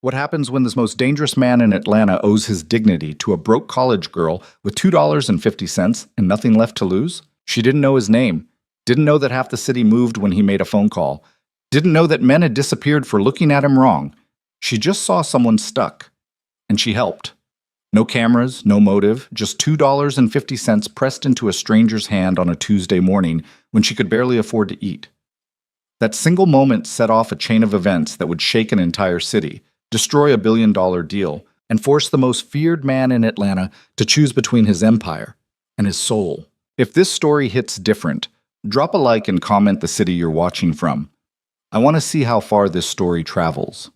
What happens when this most dangerous man in Atlanta owes his dignity to a broke college girl with $2.50 and nothing left to lose? She didn't know his name, didn't know that half the city moved when he made a phone call, didn't know that men had disappeared for looking at him wrong. She just saw someone stuck, and she helped. No cameras, no motive, just $2.50 pressed into a stranger's hand on a Tuesday morning when she could barely afford to eat. That single moment set off a chain of events that would shake an entire city, destroy a billion-dollar deal, and force the most feared man in Atlanta to choose between his empire and his soul. If this story hits different, drop a like and comment the city you're watching from. I want to see how far this story travels.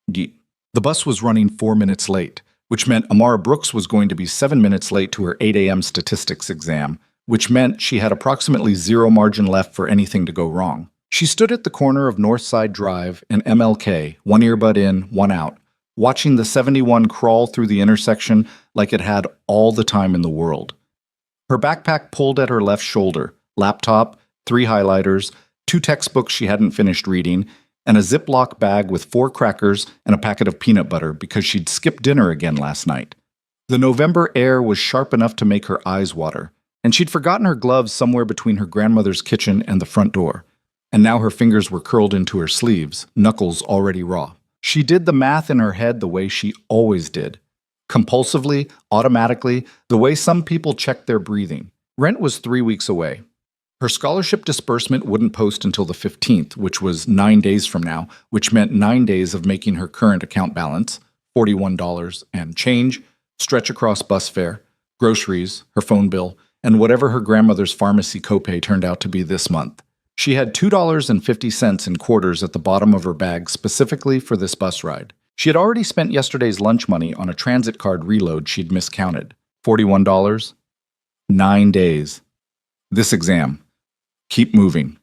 The bus was running 4 minutes late, which meant Amara Brooks was going to be 7 minutes late to her 8 a.m. statistics exam, which meant she had approximately zero margin left for anything to go wrong. She stood at the corner of Northside Drive and MLK, one earbud in, one out, watching the 71 crawl through the intersection like it had all the time in the world. Her backpack pulled at her left shoulder, laptop, 3 highlighters, 2 textbooks she hadn't finished reading, and a Ziploc bag with 4 crackers and a packet of peanut butter because she'd skipped dinner again last night. The November air was sharp enough to make her eyes water, and she'd forgotten her gloves somewhere between her grandmother's kitchen and the front door. And now her fingers were curled into her sleeves, knuckles already raw. She did the math in her head the way she always did. Compulsively, automatically, the way some people check their breathing. Rent was 3 weeks away. Her scholarship disbursement wouldn't post until the 15th, which was 9 days from now, which meant 9 days of making her current account balance, $41 and change, stretch across bus fare, groceries, her phone bill, and whatever her grandmother's pharmacy copay turned out to be this month. She had $2.50 in quarters at the bottom of her bag specifically for this bus ride. She had already spent yesterday's lunch money on a transit card reload she'd miscounted. $41? 9 days. This exam. Keep moving.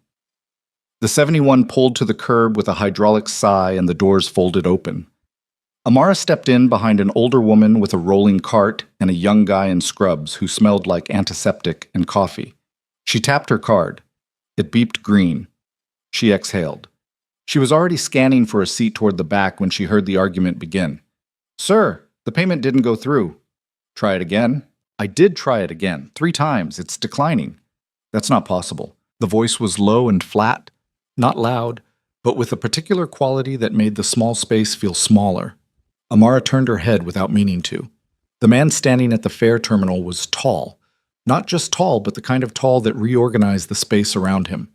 The 71 pulled to the curb with a hydraulic sigh and the doors folded open. Amara stepped in behind an older woman with a rolling cart and a young guy in scrubs who smelled like antiseptic and coffee. She tapped her card. It beeped green. She exhaled. She was already scanning for a seat toward the back when she heard the argument begin. "Sir, the payment didn't go through." "Try it again." "I did try it again, 3 times. It's declining." "That's not possible." The voice was low and flat, not loud, but with a particular quality that made the small space feel smaller. Amara turned her head without meaning to. The man standing at the fare terminal was tall. Not just tall, but the kind of tall that reorganized the space around him.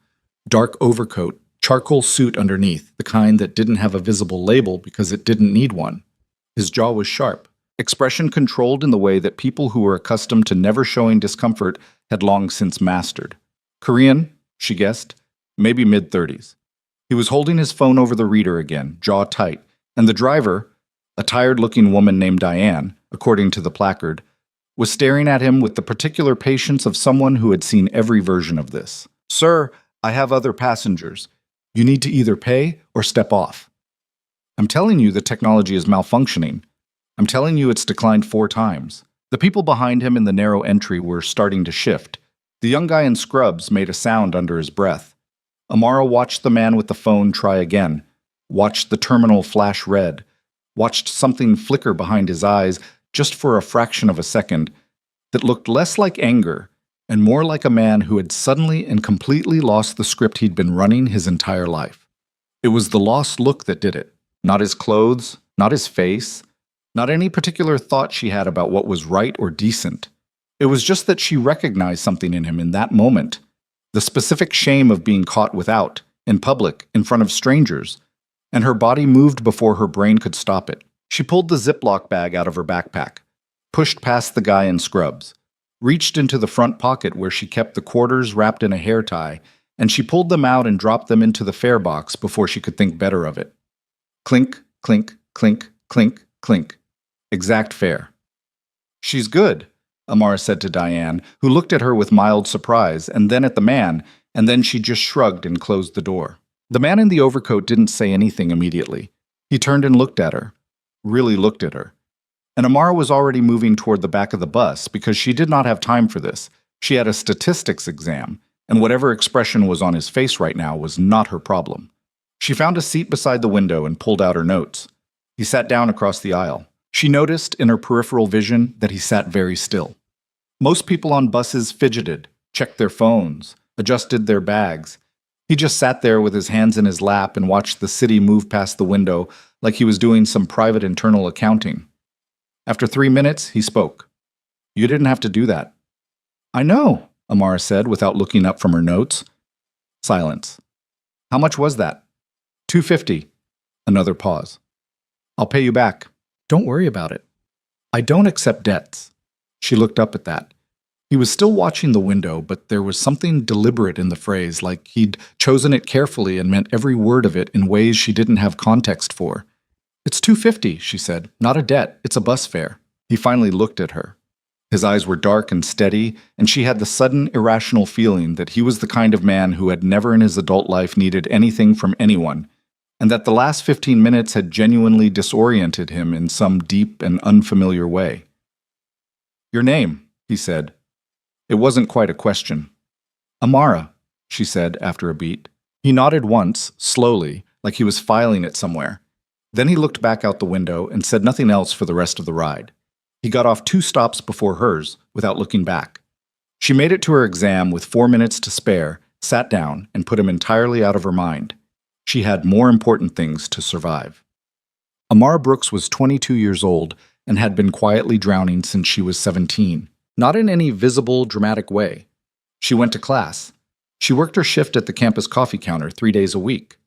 Dark overcoat, charcoal suit underneath, the kind that didn't have a visible label because it didn't need one. His jaw was sharp, expression controlled in the way that people who were accustomed to never showing discomfort had long since mastered. Korean, she guessed, maybe mid-30s. He was holding his phone over the reader again, jaw tight, and the driver, a tired-looking woman named Diane, according to the placard, was staring at him with the particular patience of someone who had seen every version of this. "Sir, I have other passengers. You need to either pay or step off." "I'm telling you the technology is malfunctioning. I'm telling you it's declined 4 times. The people behind him in the narrow entry were starting to shift. The young guy in scrubs made a sound under his breath. Amara watched the man with the phone try again, watched the terminal flash red, watched something flicker behind his eyes just for a fraction of a second that looked less like anger and more like a man who had suddenly and completely lost the script he'd been running his entire life. It was the lost look that did it, not his clothes, not his face, not any particular thought she had about what was right or decent. It was just that she recognized something in him in that moment, the specific shame of being caught without, in public, in front of strangers, and her body moved before her brain could stop it. She pulled the Ziploc bag out of her backpack, pushed past the guy in scrubs, reached into the front pocket where she kept the quarters wrapped in a hair tie, and she pulled them out and dropped them into the fare box before she could think better of it. Clink, clink, clink, clink, clink. Exact fare. "She's good," Amara said to Diane, who looked at her with mild surprise, and then at the man, and then she just shrugged and closed the door. The man in the overcoat didn't say anything immediately. He turned and looked at her. Really looked at her. And Amara was already moving toward the back of the bus because she did not have time for this. She had a statistics exam, and whatever expression was on his face right now was not her problem. She found a seat beside the window and pulled out her notes. He sat down across the aisle. She noticed in her peripheral vision that he sat very still. Most people on buses fidgeted, checked their phones, adjusted their bags. He just sat there with his hands in his lap and watched the city move past the window like he was doing some private internal accounting. After 3 minutes, he spoke. "You didn't have to do that." "I know," Amara said without looking up from her notes. Silence. "How much was that?" $250. Another pause. "I'll pay you back. Don't worry about it." "I don't accept debts." She looked up at that. He was still watching the window, but there was something deliberate in the phrase, like he'd chosen it carefully and meant every word of it in ways she didn't have context for. "It's $250, she said. "Not a debt. It's a bus fare." He finally looked at her. His eyes were dark and steady, and she had the sudden, irrational feeling that he was the kind of man who had never in his adult life needed anything from anyone, and that the last 15 minutes had genuinely disoriented him in some deep and unfamiliar way. "Your name," he said. It wasn't quite a question. "Amara," she said after a beat. He nodded once, slowly, like he was filing it somewhere. Then he looked back out the window and said nothing else for the rest of the ride. He got off 2 stops before hers, without looking back. She made it to her exam with 4 minutes to spare, sat down, and put him entirely out of her mind. She had more important things to survive. Amara Brooks was 22 years old and had been quietly drowning since she was 17. Not in any visible, dramatic way. She went to class. She worked her shift at the campus coffee counter 3 days a week.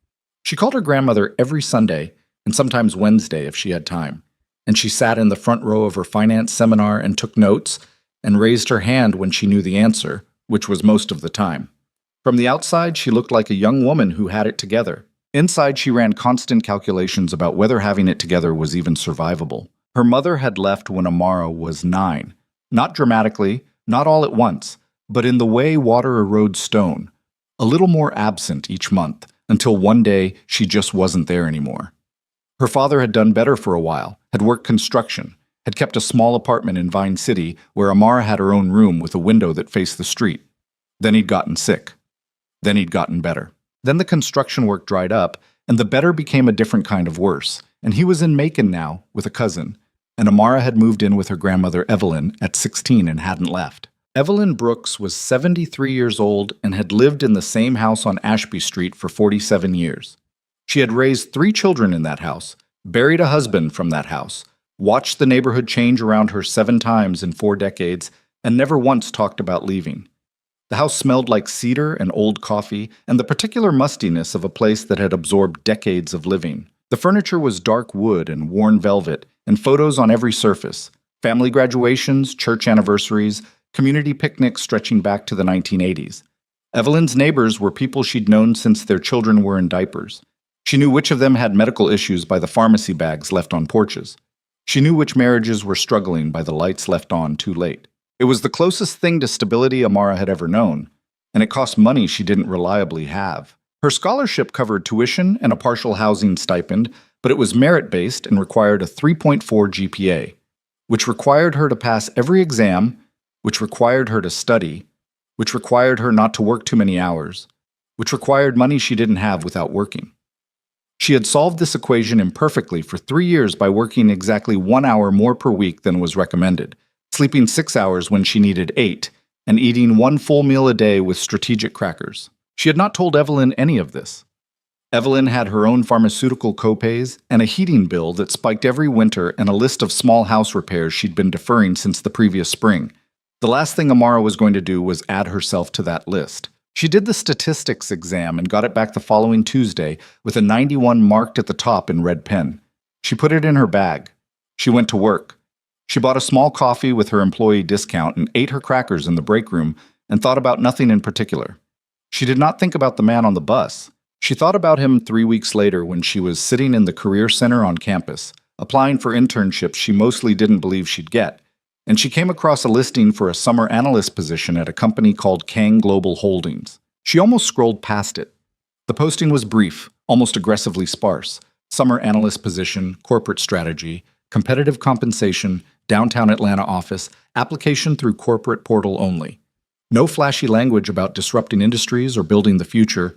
She called her grandmother every Sunday, and sometimes Wednesday if she had time. And she sat in the front row of her finance seminar and took notes, and raised her hand when she knew the answer, which was most of the time. From the outside, she looked like a young woman who had it together. Inside, she ran constant calculations about whether having it together was even survivable. Her mother had left when Amara was 9. Not dramatically, not all at once, but in the way water erodes stone, a little more absent each month, until one day she just wasn't there anymore. Her father had done better for a while, had worked construction, had kept a small apartment in Vine City where Amara had her own room with a window that faced the street. Then he'd gotten sick. Then he'd gotten better. Then the construction work dried up, and the better became a different kind of worse, and he was in Macon now with a cousin. And Amara had moved in with her grandmother Evelyn at 16 and hadn't left. Evelyn Brooks was 73 years old and had lived in the same house on Ashby Street for 47 years. She had raised 3 children in that house, buried a husband from that house, watched the neighborhood change around her 7 times in 4 decades, and never once talked about leaving. The house smelled like cedar and old coffee and the particular mustiness of a place that had absorbed decades of living. The furniture was dark wood and worn velvet, and photos on every surface. Family graduations, church anniversaries, community picnics stretching back to the 1980s. Evelyn's neighbors were people she'd known since their children were in diapers. She knew which of them had medical issues by the pharmacy bags left on porches. She knew which marriages were struggling by the lights left on too late. It was the closest thing to stability Amara had ever known, and it cost money she didn't reliably have. Her scholarship covered tuition and a partial housing stipend, but it was merit-based and required a 3.4 GPA, which required her to pass every exam, which required her to study, which required her not to work too many hours, which required money she didn't have without working. She had solved this equation imperfectly for 3 years by working exactly 1 hour more per week than was recommended, sleeping 6 hours when she needed 8, and eating 1 full meal a day with strategic crackers. She had not told Evelyn any of this. Evelyn had her own pharmaceutical copays and a heating bill that spiked every winter and a list of small house repairs she'd been deferring since the previous spring. The last thing Amara was going to do was add herself to that list. She did the statistics exam and got it back the following Tuesday with a 91 marked at the top in red pen. She put it in her bag. She went to work. She bought a small coffee with her employee discount and ate her crackers in the break room and thought about nothing in particular. She did not think about the man on the bus. She thought about him 3 weeks later when she was sitting in the Career Center on campus, applying for internships she mostly didn't believe she'd get, and she came across a listing for a summer analyst position at a company called Kang Global Holdings. She almost scrolled past it. The posting was brief, almost aggressively sparse. Summer analyst position, corporate strategy, competitive compensation, downtown Atlanta office, application through corporate portal only. No flashy language about disrupting industries or building the future,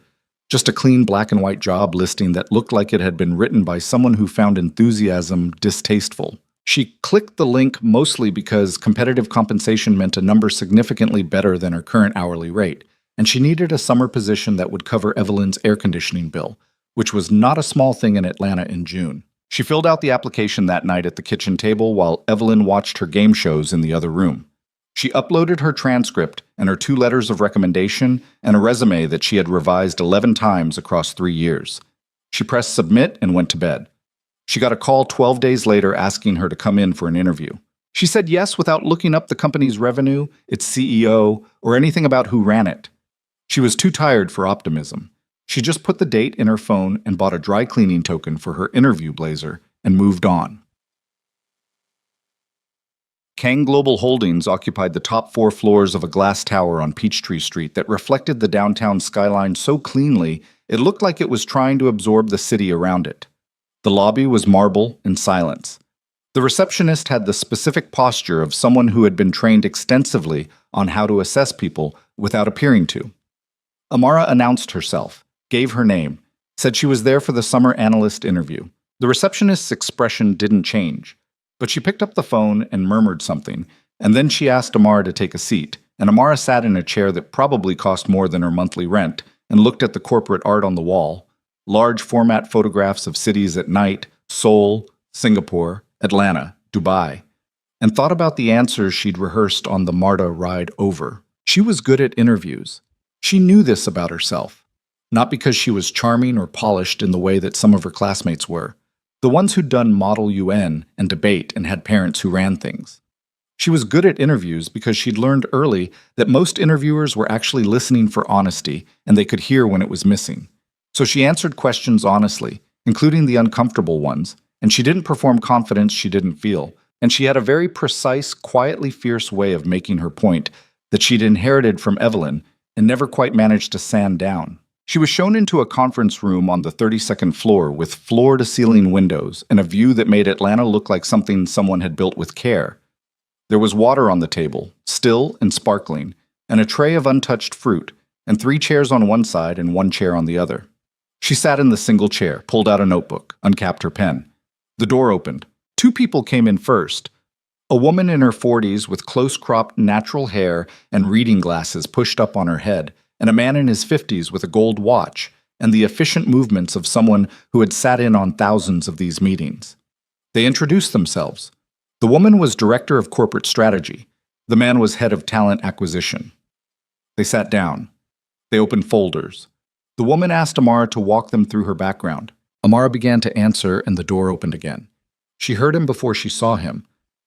Just a clean black and white job listing that looked like it had been written by someone who found enthusiasm distasteful. She clicked the link mostly because competitive compensation meant a number significantly better than her current hourly rate, and she needed a summer position that would cover Evelyn's air conditioning bill, which was not a small thing in Atlanta in June. She filled out the application that night at the kitchen table while Evelyn watched her game shows in the other room. She uploaded her transcript and her 2 letters of recommendation and a resume that she had revised 11 times across 3 years. She pressed submit and went to bed. She got a call 12 days later asking her to come in for an interview. She said yes without looking up the company's revenue, its CEO, or anything about who ran it. She was too tired for optimism. She just put the date in her phone and bought a dry cleaning token for her interview blazer and moved on. Kang Global Holdings occupied the top 4 floors of a glass tower on Peachtree Street that reflected the downtown skyline so cleanly it looked like it was trying to absorb the city around it. The lobby was marble and silence. The receptionist had the specific posture of someone who had been trained extensively on how to assess people without appearing to. Amara announced herself, gave her name, said she was there for the summer analyst interview. The receptionist's expression didn't change, but she picked up the phone and murmured something, and then she asked Amara to take a seat, and Amara sat in a chair that probably cost more than her monthly rent and looked at the corporate art on the wall, large format photographs of cities at night, Seoul, Singapore, Atlanta, Dubai, and thought about the answers she'd rehearsed on the MARTA ride over. She was good at interviews. She knew this about herself, not because she was charming or polished in the way that some of her classmates were, the ones who'd done Model UN and debate and had parents who ran things. She was good at interviews because she'd learned early that most interviewers were actually listening for honesty and they could hear when it was missing. So she answered questions honestly, including the uncomfortable ones, and she didn't perform confidence she didn't feel, and she had a very precise, quietly fierce way of making her point that she'd inherited from Evelyn and never quite managed to sand down. She was shown into a conference room on the 32nd floor with floor-to-ceiling windows and a view that made Atlanta look like something someone had built with care. There was water on the table, still and sparkling, and a tray of untouched fruit, and 3 chairs on one side and 1 chair on the other. She sat in the single chair, pulled out a notebook, uncapped her pen. The door opened. 2 people came in first. A woman in her 40s with close-cropped natural hair and reading glasses pushed up on her head, and a man in his 50s with a gold watch and the efficient movements of someone who had sat in on thousands of these meetings. They introduced themselves. The woman was director of corporate strategy. The man was head of talent acquisition. They sat down. They opened folders. The woman asked Amara to walk them through her background. Amara began to answer, and the door opened again. She heard him before she saw him,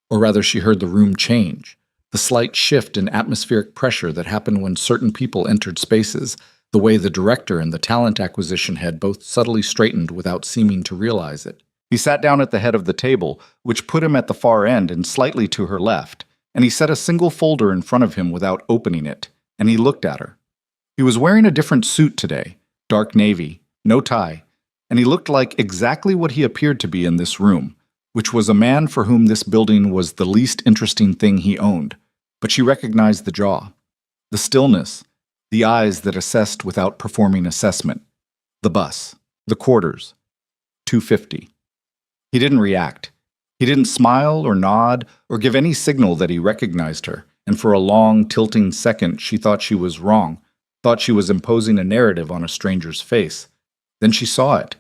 or rather she heard the room change, the slight shift in atmospheric pressure that happened when certain people entered spaces, the way the director and the talent acquisition head both subtly straightened without seeming to realize it. He sat down at the head of the table, which put him at the far end and slightly to her left, and he set a single folder in front of him without opening it, and he looked at her. He was wearing a different suit today, dark navy, no tie, and he looked like exactly what he appeared to be in this room, which was a man for whom this building was the least interesting thing he owned. But she recognized the jaw, the stillness, the eyes that assessed without performing assessment, the bus, the quarters, 250. He didn't react. He didn't smile or nod or give any signal that he recognized her, and for a long, tilting second she thought she was wrong, thought she was imposing a narrative on a stranger's face. Then she saw it.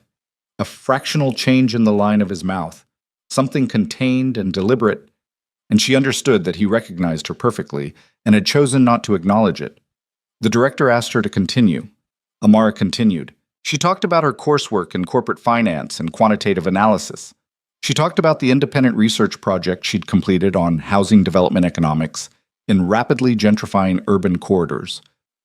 A fractional change in the line of his mouth, something contained and deliberate, and she understood that he recognized her perfectly and had chosen not to acknowledge it. The director asked her to continue. Amara continued. She talked about her coursework in corporate finance and quantitative analysis. She talked about the independent research project she'd completed on housing development economics in rapidly gentrifying urban corridors,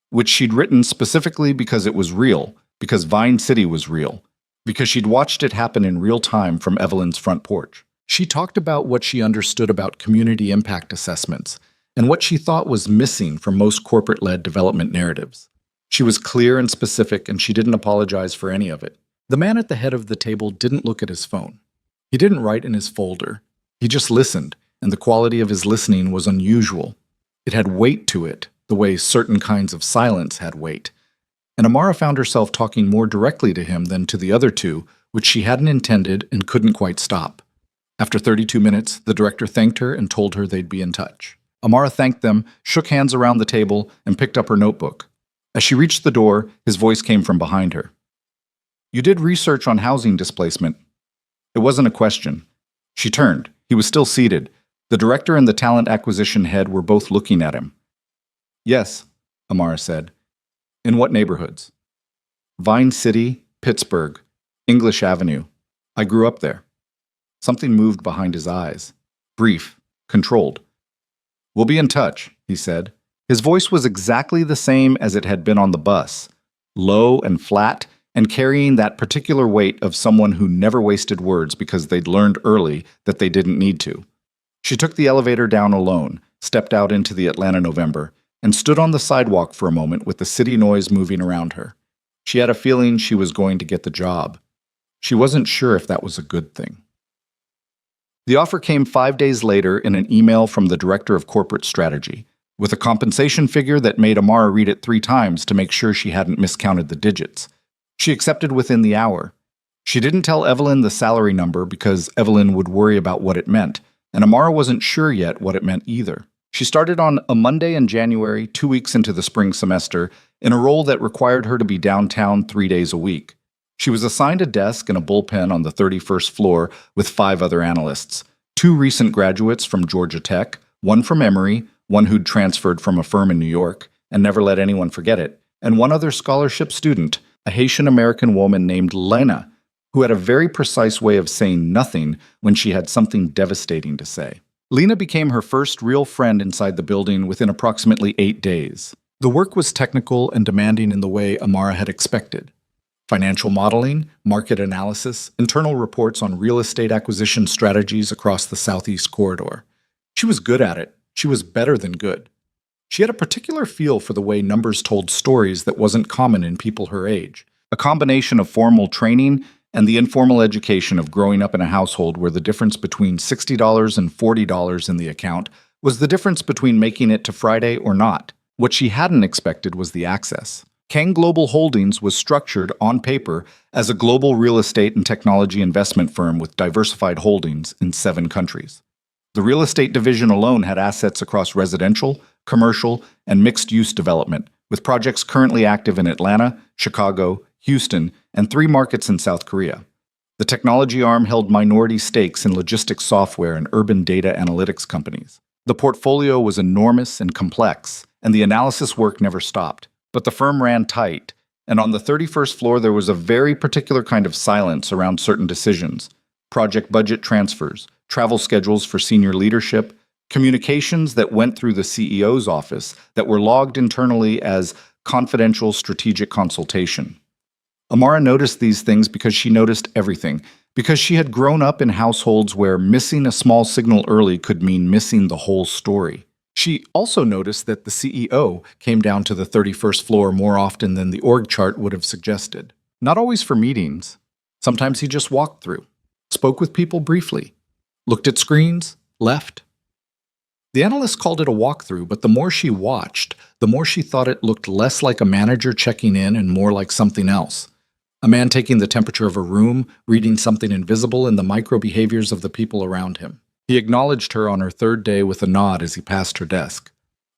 which she'd written specifically because it was real, because Vine City was real, because she'd watched it happen in real time from Evelyn's front porch. She talked about what she understood about community impact assessments and what she thought was missing from most corporate-led development narratives. She was clear and specific, and she didn't apologize for any of it. The man at the head of the table didn't look at his phone. He didn't write in his folder. He just listened, and the quality of his listening was unusual. It had weight to it, the way certain kinds of silence had weight. and Amara found herself talking more directly to him than to the other two, which she hadn't intended and couldn't quite stop. After 32 minutes, the director thanked her and told her they'd be in touch. Amara thanked them, shook hands around the table, and picked up her notebook. As she reached the door, his voice came from behind her. "You did research on housing displacement." It wasn't a question. She turned. He was still seated. The director and the talent acquisition head were both looking at him. "Yes," Amara said. "In what neighborhoods?" "Vine City, Pittsburgh, English Avenue. I grew up there." Something moved behind his eyes. Brief, controlled. "We'll be in touch," he said. His voice was exactly the same as it had been on the bus, low and flat, and carrying that particular weight of someone who never wasted words because they'd learned early that they didn't need to. She took the elevator down alone, stepped out into the Atlanta November, and stood on the sidewalk for a moment with the city noise moving around her. She had a feeling she was going to get the job. She wasn't sure if that was a good thing. The offer came 5 days later in an email from the director of corporate strategy, with a compensation figure that made Amara read it 3 times to make sure she hadn't miscounted the digits. She accepted within the hour. She didn't tell Evelyn the salary number because Evelyn would worry about what it meant, and Amara wasn't sure yet what it meant either. She started on a Monday in January, 2 weeks into the spring semester, in a role that required her to be downtown 3 days a week. She was assigned a desk and a bullpen on the 31st floor with 5 other analysts, 2 recent graduates from Georgia Tech, 1 from Emory, 1 who'd transferred from a firm in New York and never let anyone forget it, and 1 other scholarship student, a Haitian-American woman named Lena, who had a very precise way of saying nothing when she had something devastating to say. Lena became her first real friend inside the building within approximately 8 days. The work was technical and demanding in the way Amara had expected. Financial modeling, market analysis, internal reports on real estate acquisition strategies across the Southeast Corridor. She was good at it. She was better than good. She had a particular feel for the way numbers told stories that wasn't common in people her age, a combination of formal training and the informal education of growing up in a household where the difference between $60 and $40 in the account was the difference between making it to Friday or not. What she hadn't expected was the access. Kang Global Holdings was structured on paper as a global real estate and technology investment firm with diversified holdings in 7 countries. The real estate division alone had assets across residential, commercial, and mixed-use development, with projects currently active in Atlanta, Chicago, Houston, and 3 markets in South Korea. The technology arm held minority stakes in logistics software and urban data analytics companies. The portfolio was enormous and complex, and the analysis work never stopped. But the firm ran tight, and on the 31st floor there was a very particular kind of silence around certain decisions: project budget transfers, travel schedules for senior leadership, communications that went through the CEO's office that were logged internally as confidential strategic consultation. Amara noticed these things because she noticed everything, because she had grown up in households where missing a small signal early could mean missing the whole story. She also noticed that the CEO came down to the 31st floor more often than the org chart would have suggested. Not always for meetings. Sometimes he just walked through, spoke with people briefly, looked at screens, left. The analyst called it a walkthrough, but the more she watched, the more she thought it looked less like a manager checking in and more like something else. A man taking the temperature of a room, reading something invisible in the micro-behaviors of the people around him. He acknowledged her on her 3rd day with a nod as he passed her desk.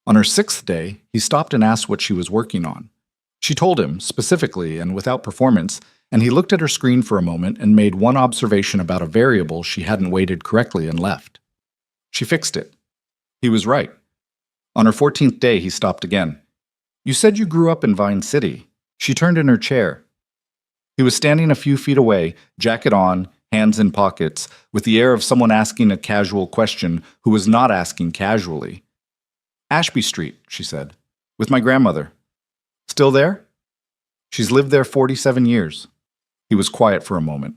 On her 6th day, he stopped and asked what she was working on. She told him, specifically and without performance, and he looked at her screen for a moment and made one observation about a variable she hadn't weighted correctly and left. She fixed it. He was right. On her 14th day, he stopped again. "You said you grew up in Vine City." She turned in her chair. He was standing a few feet away, jacket on, hands in pockets, with the air of someone asking a casual question who was not asking casually. "Ashby Street," she said, "with my grandmother." "Still there?" "She's lived there 47 years. He was quiet for a moment.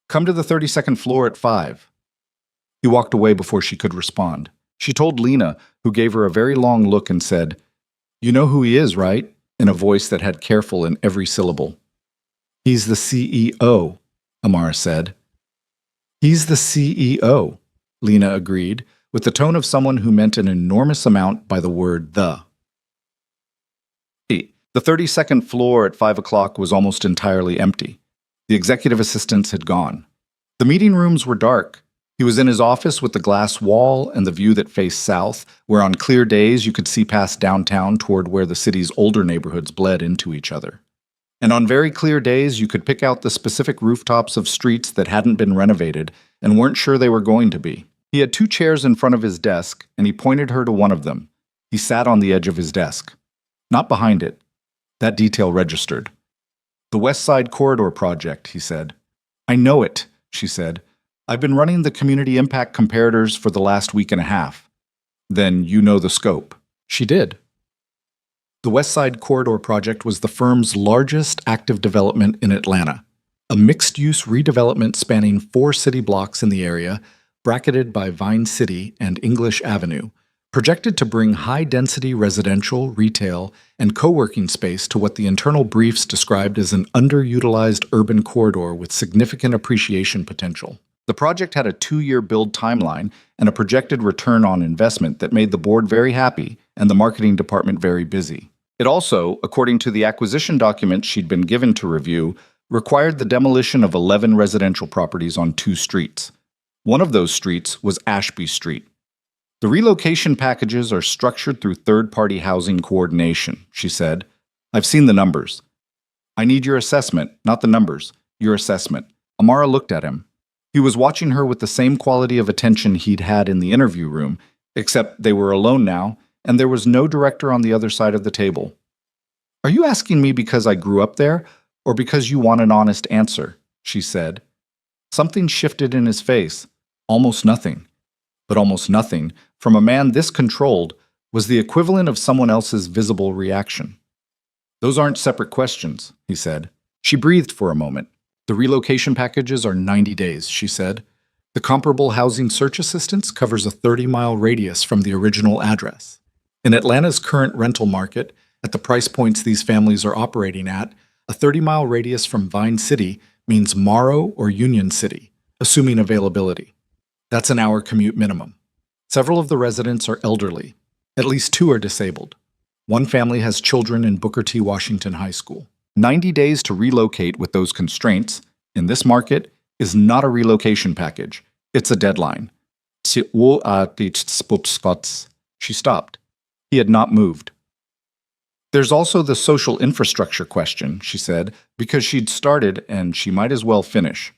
"Come to the 32nd floor at 5. He walked away before she could respond. She told Lena, who gave her a very long look and said, "You know who he is, right?" in a voice that had careful in every syllable. "He's the CEO," Amara said. "He's the CEO," Lena agreed, with the tone of someone who meant an enormous amount by the word "the." The The 32nd floor at 5 o'clock was almost entirely empty. The executive assistants had gone. The meeting rooms were dark. He was in his office with the glass wall and the view that faced south, where on clear days you could see past downtown toward where the city's older neighborhoods bled into each other. And on very clear days you could pick out the specific rooftops of streets that hadn't been renovated and weren't sure they were going to be. He had 2 chairs in front of his desk, and he pointed her to one of them. He sat on the edge of his desk. Not behind it. That detail registered. "The West Side Corridor Project," he said. "I know it," she said. "I've been running the community impact comparators for the last week and a half." "Then you know the scope." She did. The West Side Corridor Project was the firm's largest active development in Atlanta, a mixed-use redevelopment spanning 4 city blocks in the area, bracketed by Vine City and English Avenue, projected to bring high-density residential, retail, and co-working space to what the internal briefs described as an underutilized urban corridor with significant appreciation potential. The project had a 2-year build timeline and a projected return on investment that made the board very happy and the marketing department very busy. It also, according to the acquisition documents she'd been given to review, required the demolition of 11 residential properties on 2 streets. One of those streets was Ashby Street. "The relocation packages are structured through third-party housing coordination," she said. "I've seen the numbers." "I need your assessment, not the numbers. Your assessment." Amara looked at him. He was watching her with the same quality of attention he'd had in the interview room, except they were alone now, and there was no director on the other side of the table. "Are you asking me because I grew up there, or because you want an honest answer?" she said. Something shifted in his face. Almost nothing. But almost nothing, from a man this controlled, was the equivalent of someone else's visible reaction. "Those aren't separate questions," he said. She breathed for a moment. "The relocation packages are 90 days, she said. "The comparable housing search assistance covers a 30-mile radius from the original address. In Atlanta's current rental market, at the price points these families are operating at, a 30-mile radius from Vine City means Morrow or Union City, assuming availability. That's an hour commute minimum. Several of the residents are elderly. At least 2 are disabled. One family has children in Booker T. Washington High School. 90 days to relocate with those constraints, in this market, is not a relocation package. It's a deadline." She stopped. He had not moved. "There's also the social infrastructure question," she said, because she'd started and she might as well finish.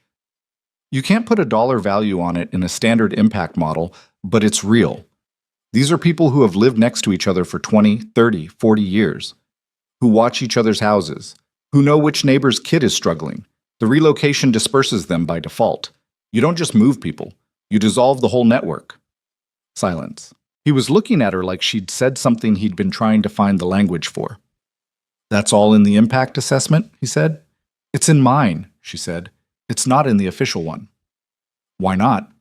"You can't put a dollar value on it in a standard impact model, but it's real. These are people who have lived next to each other for 20, 30, 40 years, who watch each other's houses, who know which neighbor's kid is struggling. The relocation disperses them by default. You don't just move people. You dissolve the whole network." Silence. He was looking at her like she'd said something he'd been trying to find the language for. "That's all in the impact assessment?" he said. "It's in mine," she said. "It's not in the official one." "Why not?"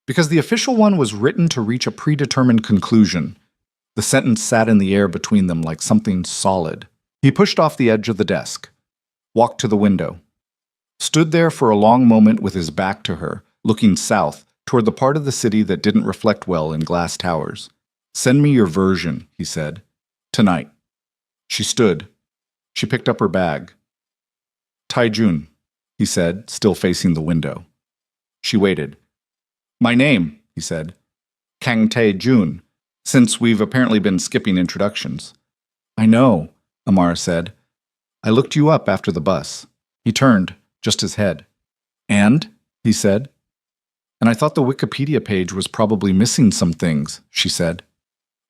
"Because the official one was written to reach a predetermined conclusion." The sentence sat in the air between them like something solid. He pushed off the edge of the desk, walked to the window, stood there for a long moment with his back to her, looking south, toward the part of the city that didn't reflect well in glass towers. "Send me your version," he said. "Tonight." She stood. She picked up her bag. "Taijun," he said, still facing the window. She waited. "My name," he said. "Kang Tae-jun, since we've apparently been skipping introductions." "I know," Amara said. "I looked you up after the bus." He turned, just his head. "And?" he said. "And I thought the Wikipedia page was probably missing some things," she said.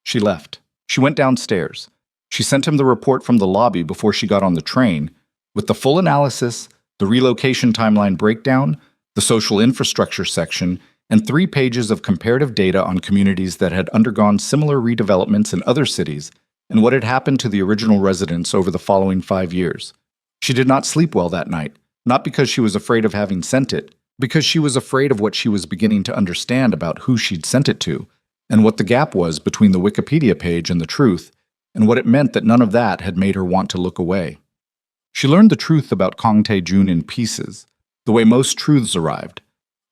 She left. She went downstairs. She sent him the report from the lobby before she got on the train, with the full analysis, the relocation timeline breakdown, the social infrastructure section, and 3 pages of comparative data on communities that had undergone similar redevelopments in other cities and what had happened to the original residents over the following 5 years. She did not sleep well that night, not because she was afraid of having sent it, because she was afraid of what she was beginning to understand about who she'd sent it to, and what the gap was between the Wikipedia page and the truth, and what it meant that none of that had made her want to look away. She learned the truth about Kang Tae-jun in pieces, the way most truths arrived,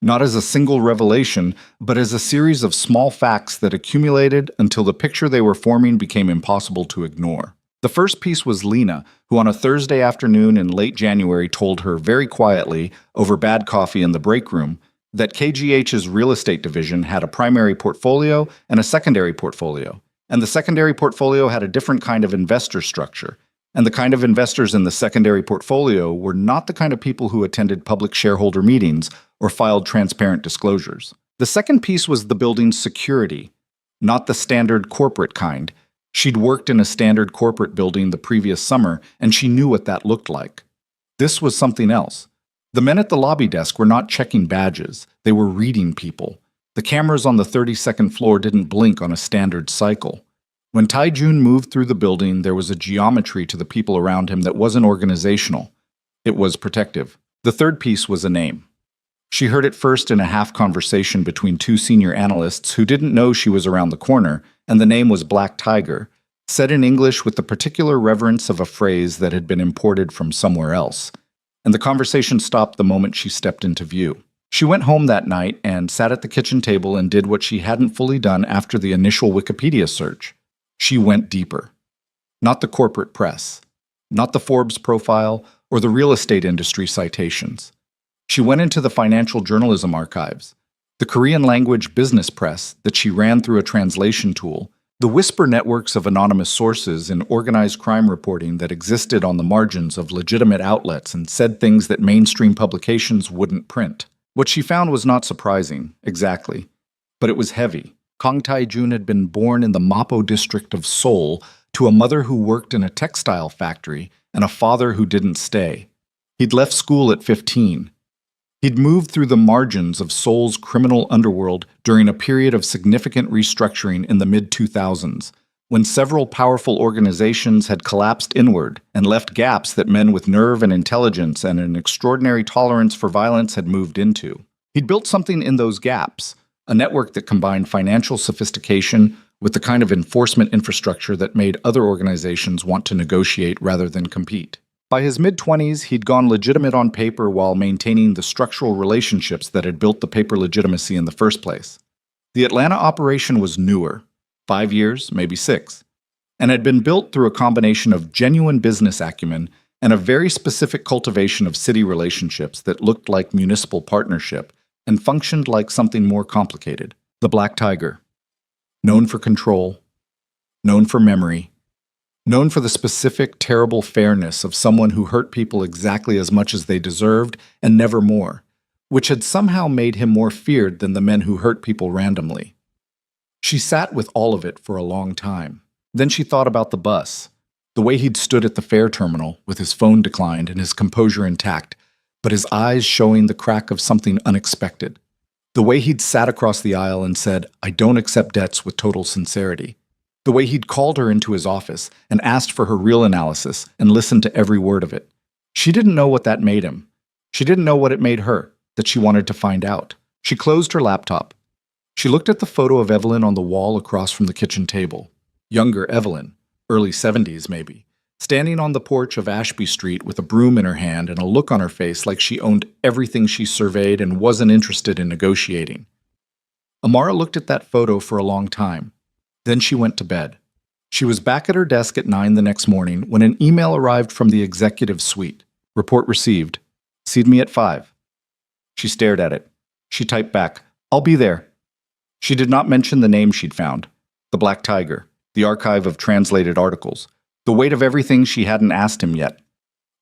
not as a single revelation, but as a series of small facts that accumulated until the picture they were forming became impossible to ignore. The first piece was Lena, who on a Thursday afternoon in late January told her very quietly, over bad coffee in the break room, that KGH's real estate division had a primary portfolio and a secondary portfolio, and the secondary portfolio had a different kind of investor structure, and the kind of investors in the secondary portfolio were not the kind of people who attended public shareholder meetings or filed transparent disclosures. The second piece was the building's security, not the standard corporate kind. She'd worked in a standard corporate building the previous summer, and she knew what that looked like. This was something else. The men at the lobby desk were not checking badges. They were reading people. The cameras on the 32nd floor didn't blink on a standard cycle. When Taijun moved through the building, there was a geometry to the people around him that wasn't organizational. It was protective. The third piece was a name. She heard it first in a half-conversation between two senior analysts who didn't know she was around the corner, and the name was Black Tiger, said in English with the particular reverence of a phrase that had been imported from somewhere else. And the conversation stopped the moment she stepped into view. She went home that night and sat at the kitchen table and did what she hadn't fully done after the initial Wikipedia search. She went deeper. Not the corporate press, not the Forbes profile, or the real estate industry citations. She went into the financial journalism archives, the Korean language business press that she ran through a translation tool, the whisper networks of anonymous sources in organized crime reporting that existed on the margins of legitimate outlets and said things that mainstream publications wouldn't print. What she found was not surprising, exactly, but it was heavy. Kang Tae-jun had been born in the Mapo district of Seoul to a mother who worked in a textile factory and a father who didn't stay. He'd left school at 15. He'd moved through the margins of Seoul's criminal underworld during a period of significant restructuring in the mid-2000s, when several powerful organizations had collapsed inward and left gaps that men with nerve and intelligence and an extraordinary tolerance for violence had moved into. He'd built something in those gaps, a network that combined financial sophistication with the kind of enforcement infrastructure that made other organizations want to negotiate rather than compete. By his mid-20s, he'd gone legitimate on paper while maintaining the structural relationships that had built the paper legitimacy in the first place. The Atlanta operation was newer, 5 years, maybe 6, and had been built through a combination of genuine business acumen and a very specific cultivation of city relationships that looked like municipal partnership and functioned like something more complicated. The Black Tiger. Known for control, known for memory, known for the specific, terrible fairness of someone who hurt people exactly as much as they deserved and never more, which had somehow made him more feared than the men who hurt people randomly. She sat with all of it for a long time. Then she thought about the bus, the way he'd stood at the fare terminal with his phone declined and his composure intact, but his eyes showing the crack of something unexpected. The way he'd sat across the aisle and said, "I don't accept debts," with total sincerity. The way he'd called her into his office and asked for her real analysis and listened to every word of it. She didn't know what that made him. She didn't know what it made her, that she wanted to find out. She closed her laptop. She looked at the photo of Evelyn on the wall across from the kitchen table. Younger Evelyn, early 70s maybe, standing on the porch of Ashby Street with a broom in her hand and a look on her face like she owned everything she surveyed and wasn't interested in negotiating. Amara looked at that photo for a long time. Then she went to bed. She was back at her desk at 9 the next morning when an email arrived from the executive suite. Report received. See me at 5. She stared at it. She typed back, "I'll be there." She did not mention the name she'd found. The Black Tiger, the archive of translated articles, the weight of everything she hadn't asked him yet.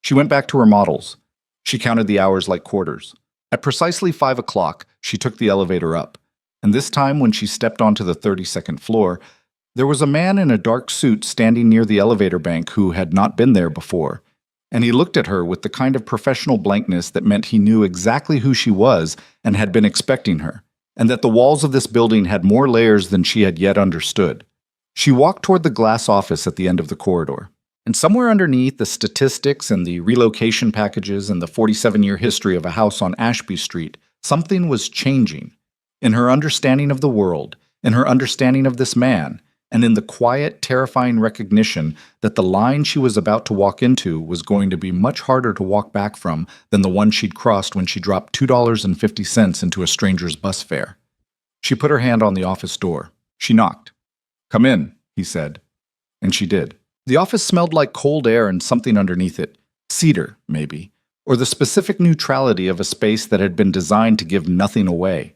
She went back to her models. She counted the hours like quarters. At precisely 5 o'clock, she took the elevator up. And this time, when she stepped onto the 32nd floor, there was a man in a dark suit standing near the elevator bank who had not been there before. And he looked at her with the kind of professional blankness that meant he knew exactly who she was and had been expecting her, and that the walls of this building had more layers than she had yet understood. She walked toward the glass office at the end of the corridor. And somewhere underneath the statistics and the relocation packages and the 47-year history of a house on Ashby Street, something was changing. In her understanding of the world, in her understanding of this man, and in the quiet, terrifying recognition that the line she was about to walk into was going to be much harder to walk back from than the one she'd crossed when she dropped $2.50 into a stranger's bus fare. She put her hand on the office door. She knocked. "Come in," he said. And she did. The office smelled like cold air and something underneath it. Cedar, maybe. Or the specific neutrality of a space that had been designed to give nothing away.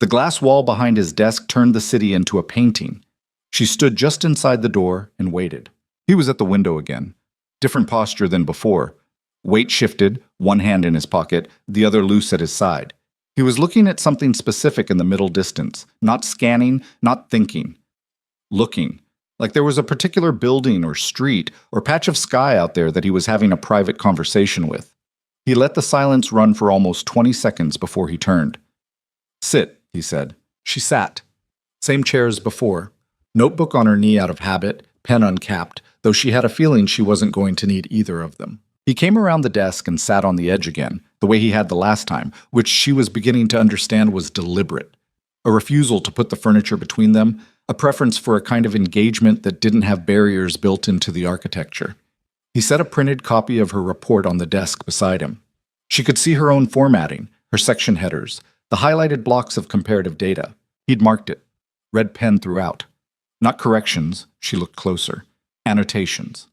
The glass wall behind his desk turned the city into a painting. She stood just inside the door and waited. He was at the window again. Different posture than before. Weight shifted, one hand in his pocket, the other loose at his side. He was looking at something specific in the middle distance, not scanning, not thinking. Looking. Like there was a particular building or street or patch of sky out there that he was having a private conversation with. He let the silence run for almost 20 seconds before he turned. "Sit," he said. She sat. Same chair as before. Notebook on her knee out of habit, pen uncapped, though she had a feeling she wasn't going to need either of them. He came around the desk and sat on the edge again, the way he had the last time, which she was beginning to understand was deliberate. A refusal to put the furniture between them, a preference for a kind of engagement that didn't have barriers built into the architecture. He set a printed copy of her report on the desk beside him. She could see her own formatting, her section headers, the highlighted blocks of comparative data. He'd marked it. Red pen throughout. Not corrections, she looked closer. Annotations.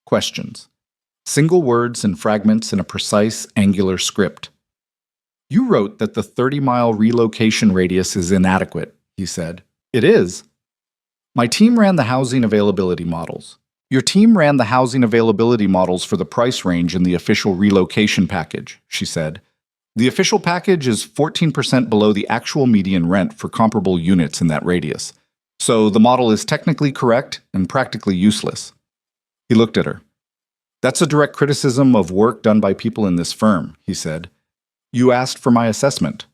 Questions. Single words and fragments in a precise, angular script. "You wrote that the 30-mile relocation radius is inadequate," he said. "It is." "My team ran the housing availability models." "Your team ran the housing availability models for the price range in the official relocation package," she said. "The official package is 14% below the actual median rent for comparable units in that radius. So the model is technically correct and practically useless." He looked at her. "That's a direct criticism of work done by people in this firm," he said. "You asked for my assessment."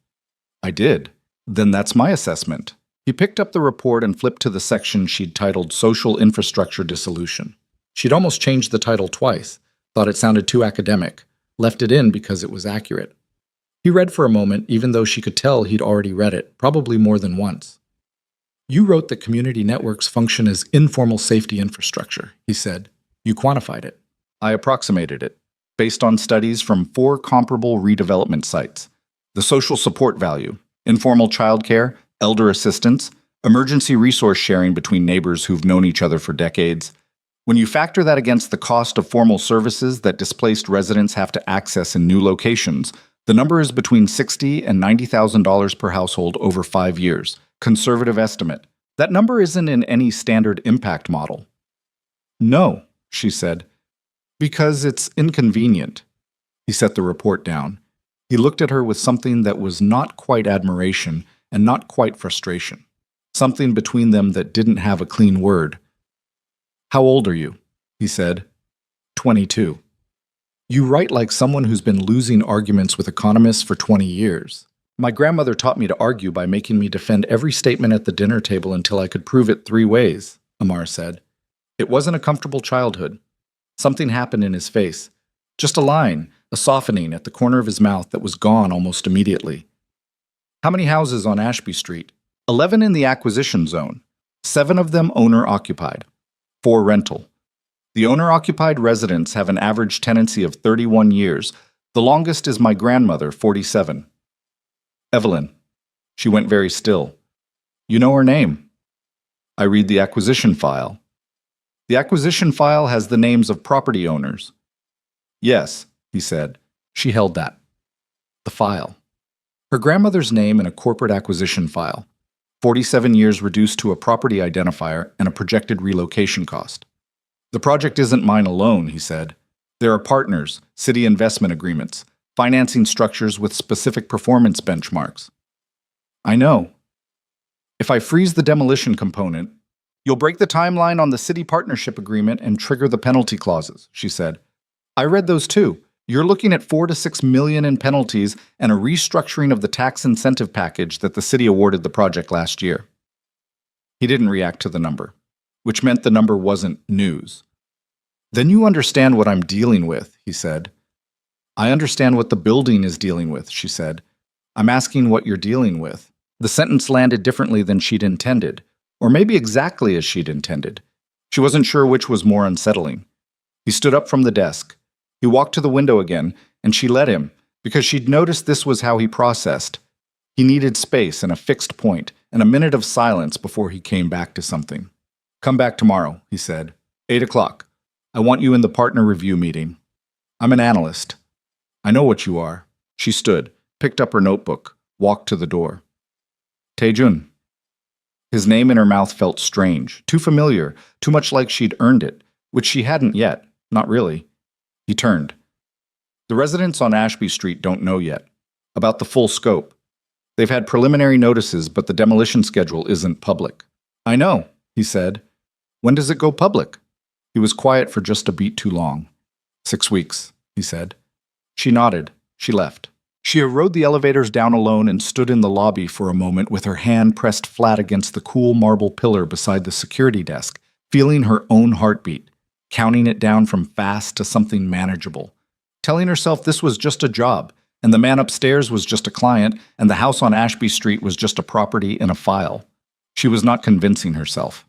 "I did. Then that's my assessment." He picked up the report and flipped to the section she'd titled Social Infrastructure Dissolution. She'd almost changed the title twice, thought it sounded too academic, left it in because it was accurate. He read for a moment, even though she could tell he'd already read it, probably more than once. "You wrote that community networks function as informal safety infrastructure," he said. "You quantified it." "I approximated it, based on studies from 4 comparable redevelopment sites. The social support value, informal childcare, elder assistance, emergency resource sharing between neighbors who've known each other for decades. When you factor that against the cost of formal services that displaced residents have to access in new locations, the number is between $60,000 and $90,000 per household over 5 years. Conservative estimate. That number isn't in any standard impact model." "No," she said. "Because it's inconvenient." He set the report down. He looked at her with something that was not quite admiration and not quite frustration. Something between them that didn't have a clean word. "How old are you?" he said. 22. "You write like someone who's been losing arguments with economists for 20 years. My grandmother taught me to argue by making me defend every statement at the dinner table until I could prove it 3 ways, Amar said. It wasn't a comfortable childhood. Something happened in his face. Just a line, a softening at the corner of his mouth that was gone almost immediately. "How many houses on Ashby Street?" 11 in the acquisition zone. 7 of them owner-occupied. 4 rental. The owner-occupied residents have an average tenancy of 31 years. The longest is my grandmother, 47. "Evelyn." She went very still. "You know her name?" "I read the acquisition file." "The acquisition file has the names of property owners." "Yes," he said. She held that. The file. Her grandmother's name in a corporate acquisition file. 47 years reduced to a property identifier and a projected relocation cost. "The project isn't mine alone," he said. "There are partners, city investment agreements, financing structures with specific performance benchmarks." "I know." "If I freeze the demolition component, you'll break the timeline on the city partnership agreement and trigger the penalty clauses," she said. "I read those too. You're looking at $4 to $6 million in penalties and a restructuring of the tax incentive package that the city awarded the project last year." He didn't react to the number, which meant the number wasn't news. "Then you understand what I'm dealing with," he said. "I understand what the building is dealing with," she said. "I'm asking what you're dealing with." The sentence landed differently than she'd intended, or maybe exactly as she'd intended. She wasn't sure which was more unsettling. He stood up from the desk. He walked to the window again, and she let him, because she'd noticed this was how he processed. He needed space and a fixed point, and a minute of silence before he came back to something. "Come back tomorrow," he said. 8 o'clock. I want you in the partner review meeting. I'm an analyst. I know what you are. She stood, picked up her notebook, walked to the door. Taejun. His name in her mouth felt strange, too familiar, too much like she'd earned it, which she hadn't yet, not really. He turned. The residents on Ashby Street don't know yet. About the full scope. They've had preliminary notices, but the demolition schedule isn't public. I know, he said. When does it go public? He was quiet for just a beat too long. 6 weeks, he said. She nodded. She left. She rode the elevators down alone and stood in the lobby for a moment with her hand pressed flat against the cool marble pillar beside the security desk, feeling her own heartbeat, counting it down from fast to something manageable, telling herself this was just a job, and the man upstairs was just a client, and the house on Ashby Street was just a property in a file. She was not convincing herself.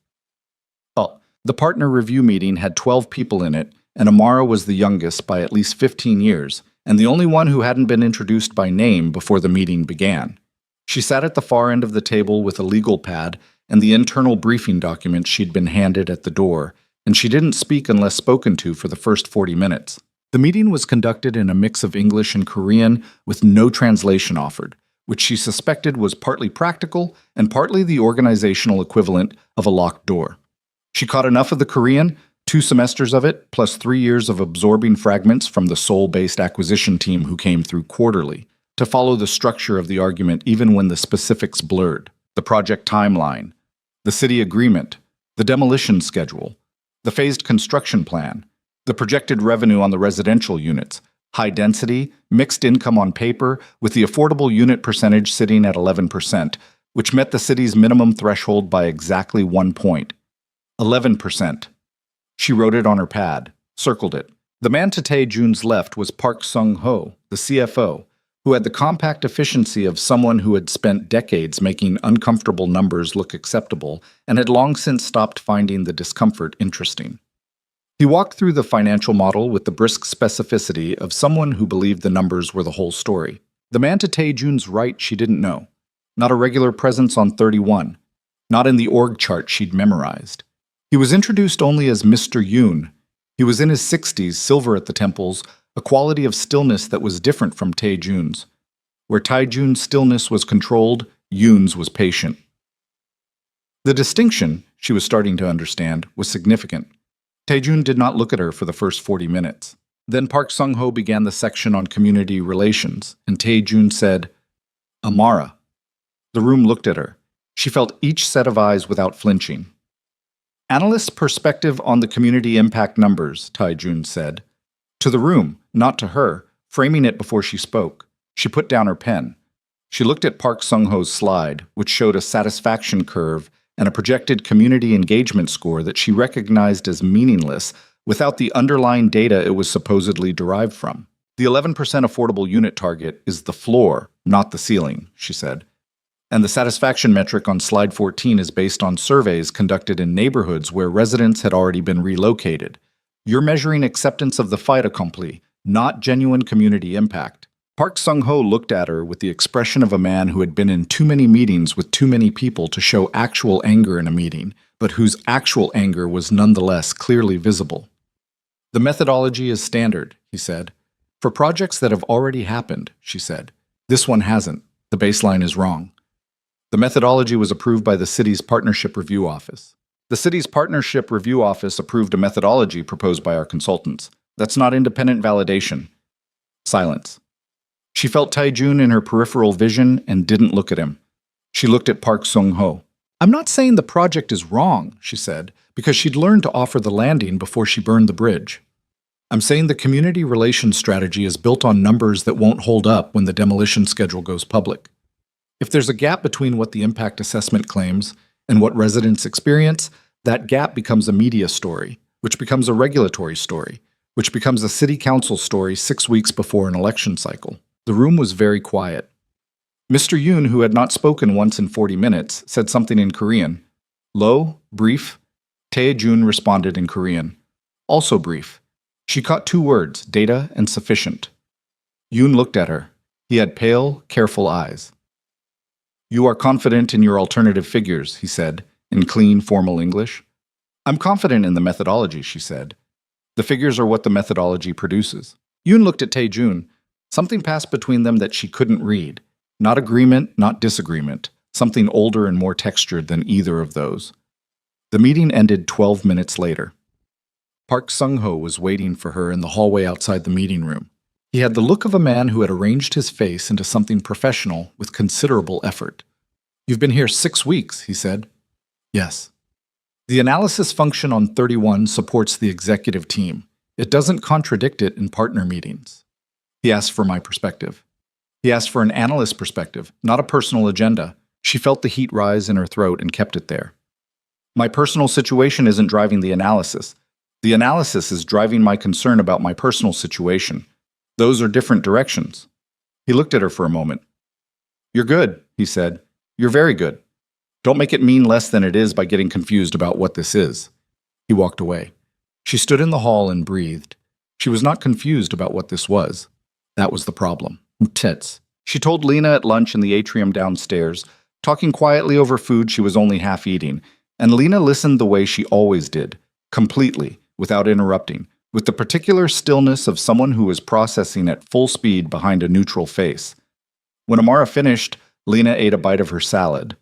Oh, the partner review meeting had 12 people in it, and Amara was the youngest by at least 15 years, and the only one who hadn't been introduced by name before the meeting began. She sat at the far end of the table with a legal pad and the internal briefing document she'd been handed at the door, and she didn't speak unless spoken to for the first 40 minutes. The meeting was conducted in a mix of English and Korean with no translation offered, which she suspected was partly practical and partly the organizational equivalent of a locked door. She caught enough of the Korean, 2 semesters of it, plus 3 years of absorbing fragments from the Seoul-based acquisition team who came through quarterly, to follow the structure of the argument even when the specifics blurred. The project timeline, the city agreement, the demolition schedule, the phased construction plan, the projected revenue on the residential units, high density, mixed income on paper, with the affordable unit percentage sitting at 11%, which met the city's minimum threshold by exactly 1 point. 11%. She wrote it on her pad, circled it. The man to Tae-jun's left was Park Sung-ho, the CFO, who had the compact efficiency of someone who had spent decades making uncomfortable numbers look acceptable and had long since stopped finding the discomfort interesting. He walked through the financial model with the brisk specificity of someone who believed the numbers were the whole story. The man to Tae-jun's right she didn't know. Not a regular presence on 31. Not in the org chart she'd memorized. He was introduced only as Mr. Yoon. He was in his 60s, silver at the temples, a quality of stillness that was different from Tae-jun's. Where Tae-jun's stillness was controlled, Yoon's was patient. The distinction, she was starting to understand, was significant. Tae-jun did not look at her for the first 40 minutes. Then Park Sung-ho began the section on community relations, and Tae-jun said, Amara. The room looked at her. She felt each set of eyes without flinching. Analyst's perspective on the community impact numbers, Tae-jun said. To the room, not to her, framing it before she spoke. She put down her pen. She looked at Park Sung-ho's slide, which showed a satisfaction curve and a projected community engagement score that she recognized as meaningless without the underlying data it was supposedly derived from. The 11% affordable unit target is the floor, not the ceiling, she said. And the satisfaction metric on slide 14 is based on surveys conducted in neighborhoods where residents had already been relocated. You're measuring acceptance of the fait accompli, not genuine community impact. Park Sung-ho looked at her with the expression of a man who had been in too many meetings with too many people to show actual anger in a meeting, but whose actual anger was nonetheless clearly visible. The methodology is standard, he said. For projects that have already happened, she said. This one hasn't. The baseline is wrong. The methodology was approved by the city's Partnership Review Office. The city's Partnership Review Office approved a methodology proposed by our consultants. That's not independent validation. Silence. She felt Tae-jun in her peripheral vision and didn't look at him. She looked at Park Sung-ho. I'm not saying the project is wrong, she said, because she'd learned to offer the landing before she burned the bridge. I'm saying the community relations strategy is built on numbers that won't hold up when the demolition schedule goes public. If there's a gap between what the impact assessment claims and what residents experience, that gap becomes a media story, which becomes a regulatory story, which becomes a city council story 6 weeks before an election cycle. The room was very quiet. Mr. Yoon, who had not spoken once in 40 minutes, said something in Korean. Low, brief. Tae-jun responded in Korean. Also brief. She caught 2 words, data and sufficient. Yoon looked at her. He had pale, careful eyes. You are confident in your alternative figures, he said, in clean, formal English. I'm confident in the methodology, she said. The figures are what the methodology produces. Yoon looked at Tae-jun. Something passed between them that she couldn't read. Not agreement, not disagreement. Something older and more textured than either of those. The meeting ended 12 minutes later. Park Sung-ho was waiting for her in the hallway outside the meeting room. He had the look of a man who had arranged his face into something professional with considerable effort. "You've been here 6 weeks," he said. "Yes." "The analysis function on 31 supports the executive team. It doesn't contradict it in partner meetings." He asked for my perspective. He asked for an analyst perspective, not a personal agenda. She felt the heat rise in her throat and kept it there. "My personal situation isn't driving the analysis. The analysis is driving my concern about my personal situation. Those are different directions." He looked at her for a moment. "You're good," he said. "You're very good. Don't make it mean less than it is by getting confused about what this is." He walked away. She stood in the hall and breathed. She was not confused about what this was. That was the problem. Tits. She told Lena at lunch in the atrium downstairs, talking quietly over food she was only half eating, and Lena listened the way she always did, completely, without interrupting, with the particular stillness of someone who was processing at full speed behind a neutral face. When Amara finished, Lena ate a bite of her salad.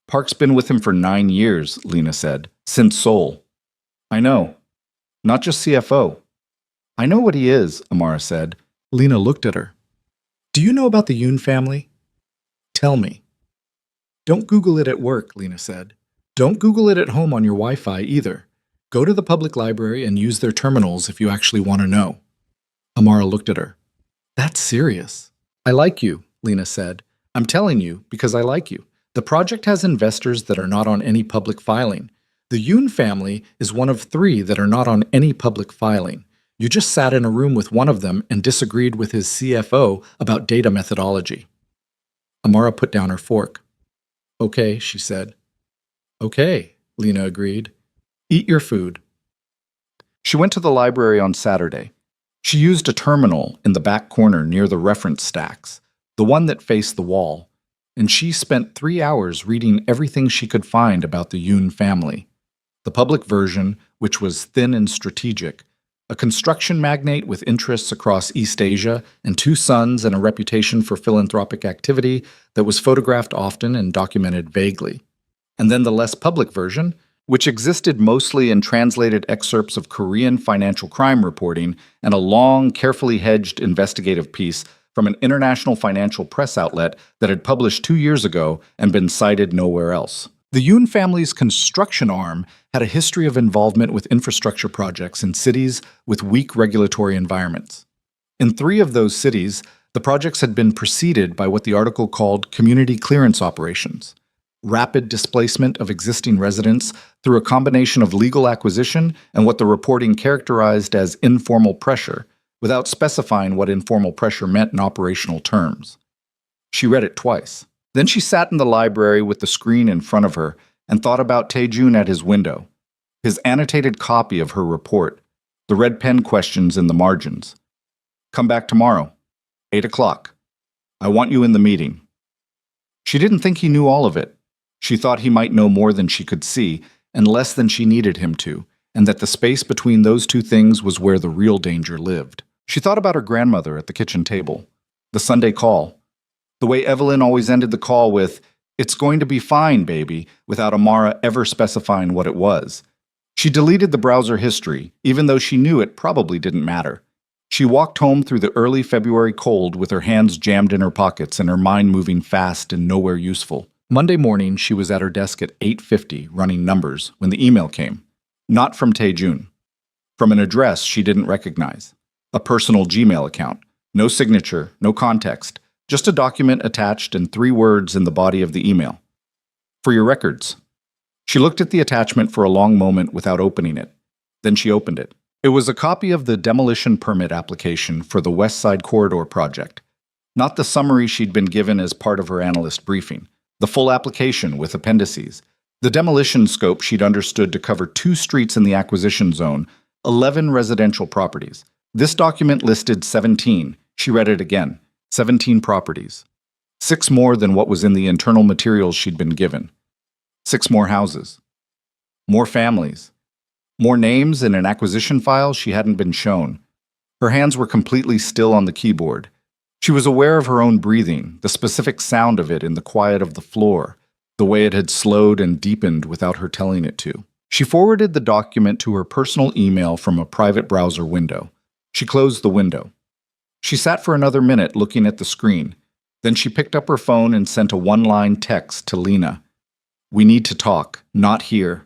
"Park's been with him for 9 years, Lena said, "since Seoul." "I know. Not just CFO." "I know what he is," Amara said. Lena looked at her. "Do you know about the Yoon family?" "Tell me." "Don't Google it at work," Lena said. "Don't Google it at home on your Wi-Fi either. Go to the public library and use their terminals if you actually want to know." Amara looked at her. "That's serious." "I like you," Lena said. "I'm telling you because I like you. The project has investors that are not on any public filing. The Yoon family is one of 3 that are not on any public filing. You just sat in a room with one of them and disagreed with his CFO about data methodology." Amara put down her fork. "Okay," she said. "Okay," Lena agreed. "Eat your food." She went to the library on Saturday. She used a terminal in the back corner near the reference stacks, the one that faced the wall, and she spent 3 hours reading everything she could find about the Yoon family. The public version, which was thin and strategic, a construction magnate with interests across East Asia and 2 sons and a reputation for philanthropic activity that was photographed often and documented vaguely. And then the less public version, which existed mostly in translated excerpts of Korean financial crime reporting and a long, carefully hedged investigative piece from an international financial press outlet that had published 2 years ago and been cited nowhere else. The Yoon family's construction arm had a history of involvement with infrastructure projects in cities with weak regulatory environments. In 3 of those cities, the projects had been preceded by what the article called community clearance operations, rapid displacement of existing residents through a combination of legal acquisition and what the reporting characterized as informal pressure, without specifying what informal pressure meant in operational terms. She read it twice. Then she sat in the library with the screen in front of her and thought about Tae-jun at his window, his annotated copy of her report, the red pen questions in the margins. "Come back tomorrow, 8 o'clock. I want you in the meeting." She didn't think he knew all of it. She thought he might know more than she could see and less than she needed him to, and that the space between those 2 things was where the real danger lived. She thought about her grandmother at the kitchen table, the Sunday call, the way Evelyn always ended the call with, "It's going to be fine, baby," without Amara ever specifying what it was. She deleted the browser history, even though she knew it probably didn't matter. She walked home through the early February cold with her hands jammed in her pockets and her mind moving fast and nowhere useful. Monday morning, she was at her desk at 8:50 running numbers when the email came. Not from Tae-jun. From an address she didn't recognize. A personal Gmail account. No signature, no context. Just a document attached and 3 words in the body of the email. "For your records." She looked at the attachment for a long moment without opening it. Then she opened it. It was a copy of the demolition permit application for the West Side Corridor project. Not the summary she'd been given as part of her analyst briefing. The full application with appendices. The demolition scope she'd understood to cover 2 streets in the acquisition zone, 11 residential properties. This document listed 17. She read it again. 17 properties. 6 more than what was in the internal materials she'd been given. 6 more houses. More families. More names in an acquisition file she hadn't been shown. Her hands were completely still on the keyboard. She was aware of her own breathing, the specific sound of it in the quiet of the floor, the way it had slowed and deepened without her telling it to. She forwarded the document to her personal email from a private browser window. She closed the window. She sat for another minute looking at the screen. Then she picked up her phone and sent a one-line text to Lena. "We need to talk, not here."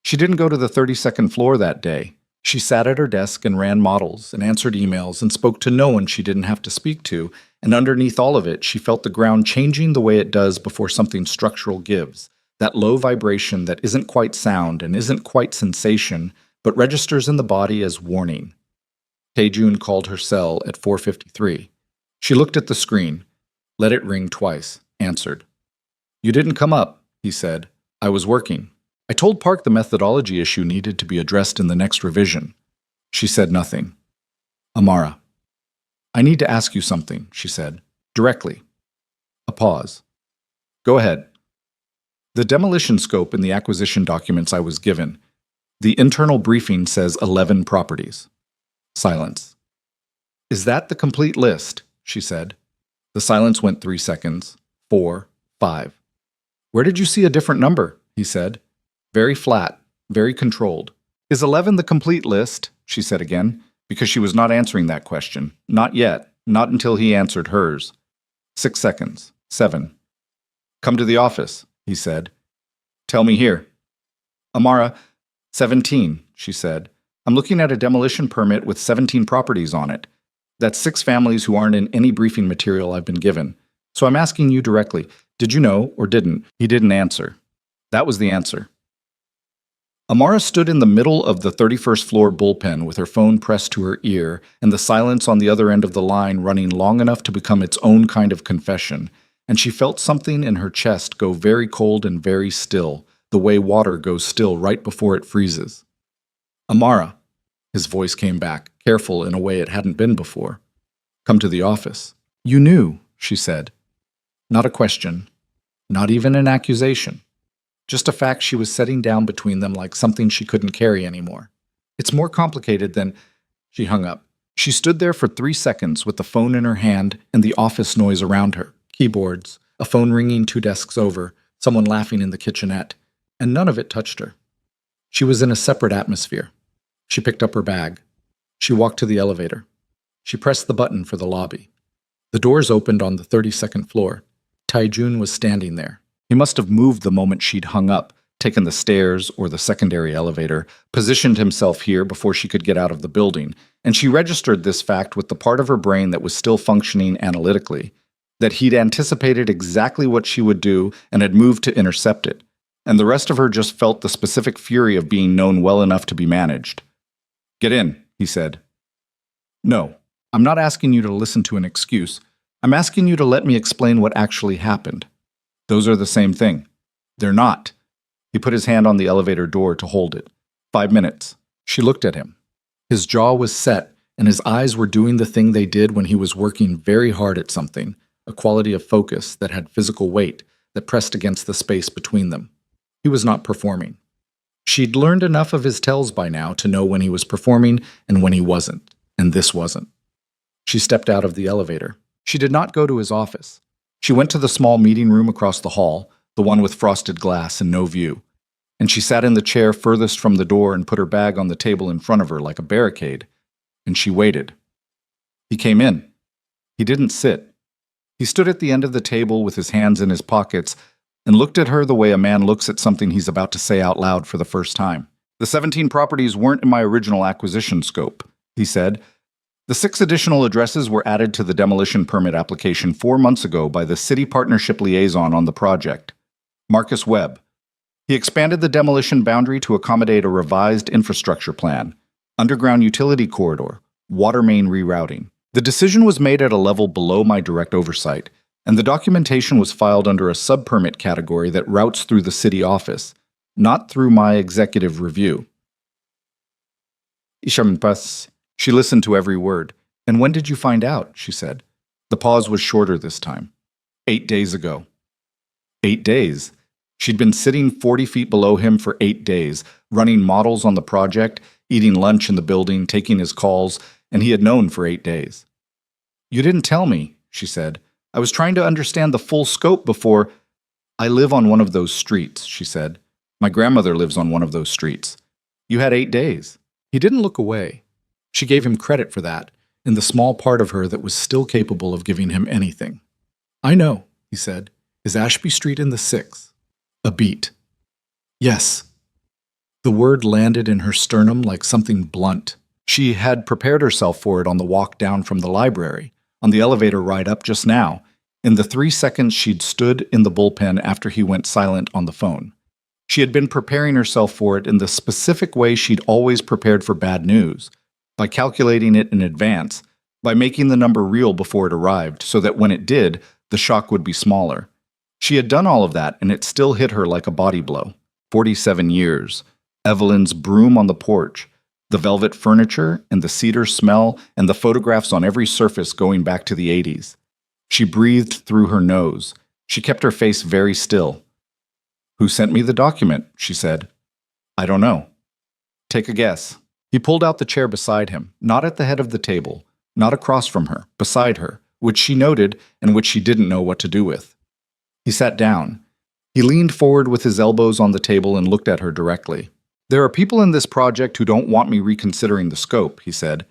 She didn't go to the 32nd floor that day. She sat at her desk and ran models and answered emails and spoke to no one she didn't have to speak to, and underneath all of it, she felt the ground changing the way it does before something structural gives, that low vibration that isn't quite sound and isn't quite sensation, but registers in the body as warning. Taejun called her cell at 4:53. She looked at the screen, let it ring twice, answered. "You didn't come up," he said. "I was working. I told Park the methodology issue needed to be addressed in the next revision." She said nothing. "Amara, I need to ask you something," she said, directly. A pause. "Go ahead." "The demolition scope in the acquisition documents I was given. The internal briefing says 11 properties." Silence. "Is that the complete list?" she said. The silence went 3 seconds. 4, 5. "Where did you see a different number?" he said. Very flat, very controlled. "Is 11 the complete list?" she said again, because she was not answering that question. Not yet, not until he answered hers. 6 seconds. 7. "Come to the office," he said. "Tell me here." "Amara, 17, she said. "I'm looking at a demolition permit with 17 properties on it. That's 6 families who aren't in any briefing material I've been given. So I'm asking you directly, did you know or didn't?" He didn't answer. That was the answer. Amara stood in the middle of the 31st floor bullpen with her phone pressed to her ear and the silence on the other end of the line running long enough to become its own kind of confession, and she felt something in her chest go very cold and very still, the way water goes still right before it freezes. "Amara," his voice came back, careful in a way it hadn't been before. "Come to the office." "You knew," she said. Not a question, not even an accusation. Just a fact she was setting down between them like something she couldn't carry anymore. "It's more complicated than—" She hung up. She stood there for 3 seconds with the phone in her hand and the office noise around her. Keyboards, a phone ringing 2 desks over, someone laughing in the kitchenette, and none of it touched her. She was in a separate atmosphere. She picked up her bag. She walked to the elevator. She pressed the button for the lobby. The doors opened on the 32nd floor. Taejun was standing there. He must have moved the moment she'd hung up, taken the stairs or the secondary elevator, positioned himself here before she could get out of the building, and she registered this fact with the part of her brain that was still functioning analytically, that he'd anticipated exactly what she would do and had moved to intercept it, and the rest of her just felt the specific fury of being known well enough to be managed. "Get in," he said. "No, I'm not asking you to listen to an excuse. I'm asking you to let me explain what actually happened. Those are the same thing." "They're not." He put his hand on the elevator door to hold it. 5 minutes. She looked at him. His jaw was set, and his eyes were doing the thing they did when he was working very hard at something, a quality of focus that had physical weight that pressed against the space between them. He was not performing. She'd learned enough of his tells by now to know when he was performing and when he wasn't, and this wasn't. She stepped out of the elevator. She did not go to his office. She went to the small meeting room across the hall, the one with frosted glass and no view, and she sat in the chair furthest from the door and put her bag on the table in front of her like a barricade, and she waited. He came in. He didn't sit. He stood at the end of the table with his hands in his pockets and looked at her the way a man looks at something he's about to say out loud for the first time. "The 17 properties weren't in my original acquisition scope," he said. "The 6 additional addresses were added to the demolition permit application 4 months ago by the city partnership liaison on the project, Marcus Webb. He expanded the demolition boundary to accommodate a revised infrastructure plan, underground utility corridor, water main rerouting. The decision was made at a level below my direct oversight, and the documentation was filed under a sub-permit category that routes through the city office, not through my executive review." "Ishampas." She listened to every word. "And when did you find out?" she said. The pause was shorter this time. 8 days ago. 8 days. She'd been sitting 40 feet below him for 8 days, running models on the project, eating lunch in the building, taking his calls, and he had known for 8 days. You didn't tell me, she said. I was trying to understand the full scope before. I live on one of those streets, she said. My grandmother lives on one of those streets. You had 8 days. He didn't look away. She gave him credit for that, in the small part of her that was still capable of giving him anything. I know, he said. Is Ashby Street in the 6th? A beat. Yes. The word landed in her sternum like something blunt. She had prepared herself for it on the walk down from the library, on the elevator ride up just now, in the 3 seconds she'd stood in the bullpen after he went silent on the phone. She had been preparing herself for it in the specific way she'd always prepared for bad news, by calculating it in advance, by making the number real before it arrived, so that when it did, the shock would be smaller. She had done all of that, and it still hit her like a body blow. 47 years. Evelyn's broom on the porch, the velvet furniture and the cedar smell and the photographs on every surface going back to the 80s. She breathed through her nose. She kept her face very still. Who sent me the document? She said. I don't know. Take a guess. He pulled out the chair beside him, not at the head of the table, not across from her, beside her, which she noted and which she didn't know what to do with. He sat down. He leaned forward with his elbows on the table and looked at her directly. There are people in this project who don't want me reconsidering the scope, he said.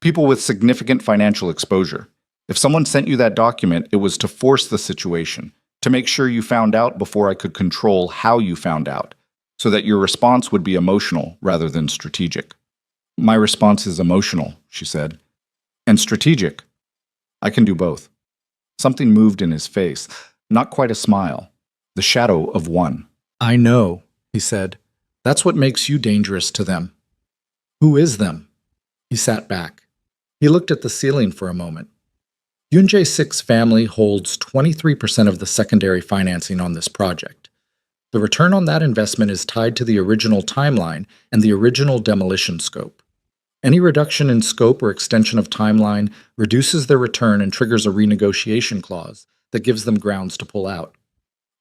People with significant financial exposure. If someone sent you that document, it was to force the situation, to make sure you found out before I could control how you found out, so that your response would be emotional rather than strategic. My response is emotional, she said. And strategic. I can do both. Something moved in his face, not quite a smile, the shadow of one. I know, he said. That's what makes you dangerous to them. Who is them? He sat back. He looked at the ceiling for a moment. Yunjae-6 family holds 23% of the secondary financing on this project. The return on that investment is tied to the original timeline and the original demolition scope. Any reduction in scope or extension of timeline reduces their return and triggers a renegotiation clause that gives them grounds to pull out.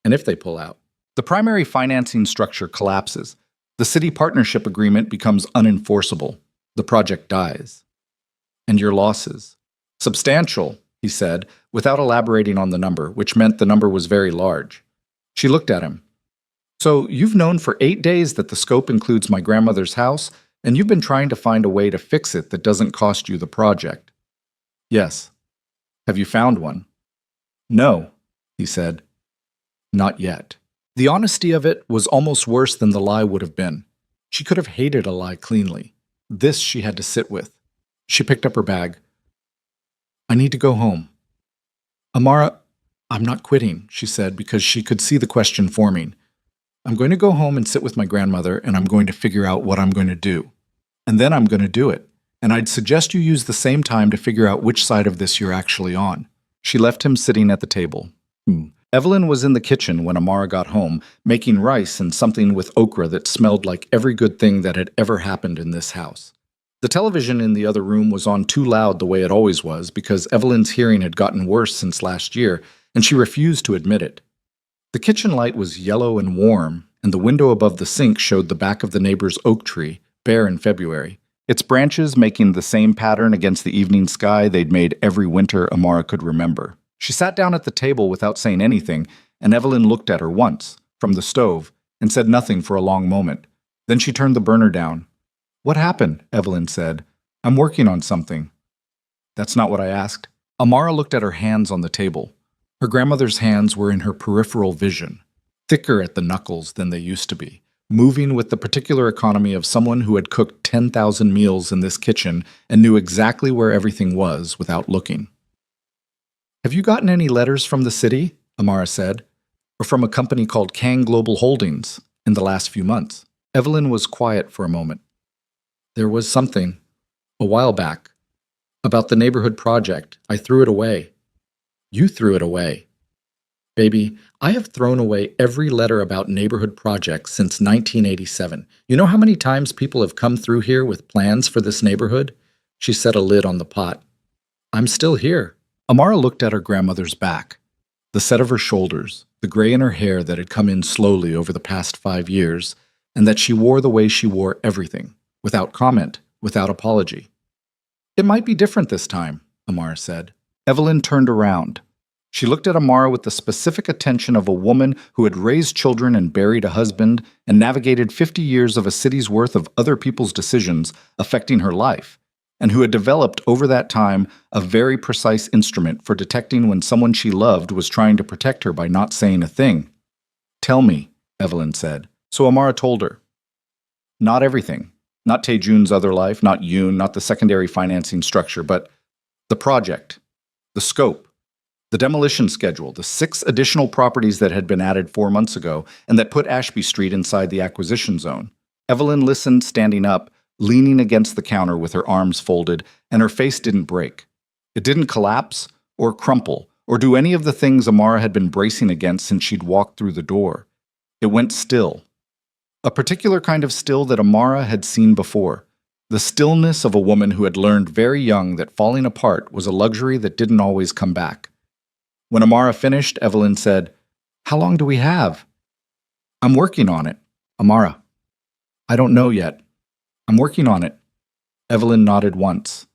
And if they pull out, the primary financing structure collapses. The city partnership agreement becomes unenforceable. The project dies. And your losses? Substantial, he said, without elaborating on the number, which meant the number was very large. She looked at him. So you've known for 8 days that the scope includes my grandmother's house, and you've been trying to find a way to fix it that doesn't cost you the project. Yes. Have you found one? No, he said. Not yet. The honesty of it was almost worse than the lie would have been. She could have hated a lie cleanly. This she had to sit with. She picked up her bag. I need to go home. Amara, I'm not quitting, she said, because she could see the question forming. I'm going to go home and sit with my grandmother, and I'm going to figure out what I'm going to do. And then I'm going to do it. And I'd suggest you use the same time to figure out which side of this you're actually on. She left him sitting at the table. Evelyn was in the kitchen when Amara got home, making rice and something with okra that smelled like every good thing that had ever happened in this house. The television in the other room was on too loud the way it always was because Evelyn's hearing had gotten worse since last year, and she refused to admit it. The kitchen light was yellow and warm, and the window above the sink showed the back of the neighbor's oak tree, bare in February, its branches making the same pattern against the evening sky they'd made every winter Amara could remember. She sat down at the table without saying anything, and Evelyn looked at her once, from the stove, and said nothing for a long moment. Then she turned the burner down. What happened? Evelyn said. I'm working on something. That's not what I asked. Amara looked at her hands on the table. Her grandmother's hands were in her peripheral vision, thicker at the knuckles than they used to be, moving with the particular economy of someone who had cooked 10,000 meals in this kitchen and knew exactly where everything was without looking. Have you gotten any letters from the city? Amara said. Or from a company called Kang Global Holdings in the last few months? Evelyn was quiet for a moment. There was something, a while back, about the neighborhood project. I threw it away. You threw it away. Baby, I have thrown away every letter about neighborhood projects since 1987. You know how many times people have come through here with plans for this neighborhood? She set a lid on the pot. I'm still here. Amara looked at her grandmother's back. The set of her shoulders, the gray in her hair that had come in slowly over the past 5 years, and that she wore the way she wore everything, without comment, without apology. It might be different this time, Amara said. Evelyn turned around. She looked at Amara with the specific attention of a woman who had raised children and buried a husband and navigated 50 years of a city's worth of other people's decisions affecting her life, and who had developed over that time a very precise instrument for detecting when someone she loved was trying to protect her by not saying a thing. Tell me, Evelyn said. So Amara told her. Not everything. Not Taejun's other life, not Yoon, not the secondary financing structure, but the project, the scope, the demolition schedule, the 6 additional properties that had been added 4 months ago and that put Ashby Street inside the acquisition zone. Evelyn listened, standing up, leaning against the counter with her arms folded, and her face didn't break. It didn't collapse or crumple or do any of the things Amara had been bracing against since she'd walked through the door. It went still. A particular kind of still that Amara had seen before. The stillness of a woman who had learned very young that falling apart was a luxury that didn't always come back. When Amara finished, Evelyn said, "How long do we have?" "I'm working on it." "Amara." "I don't know yet." "I'm working on it." Evelyn nodded once.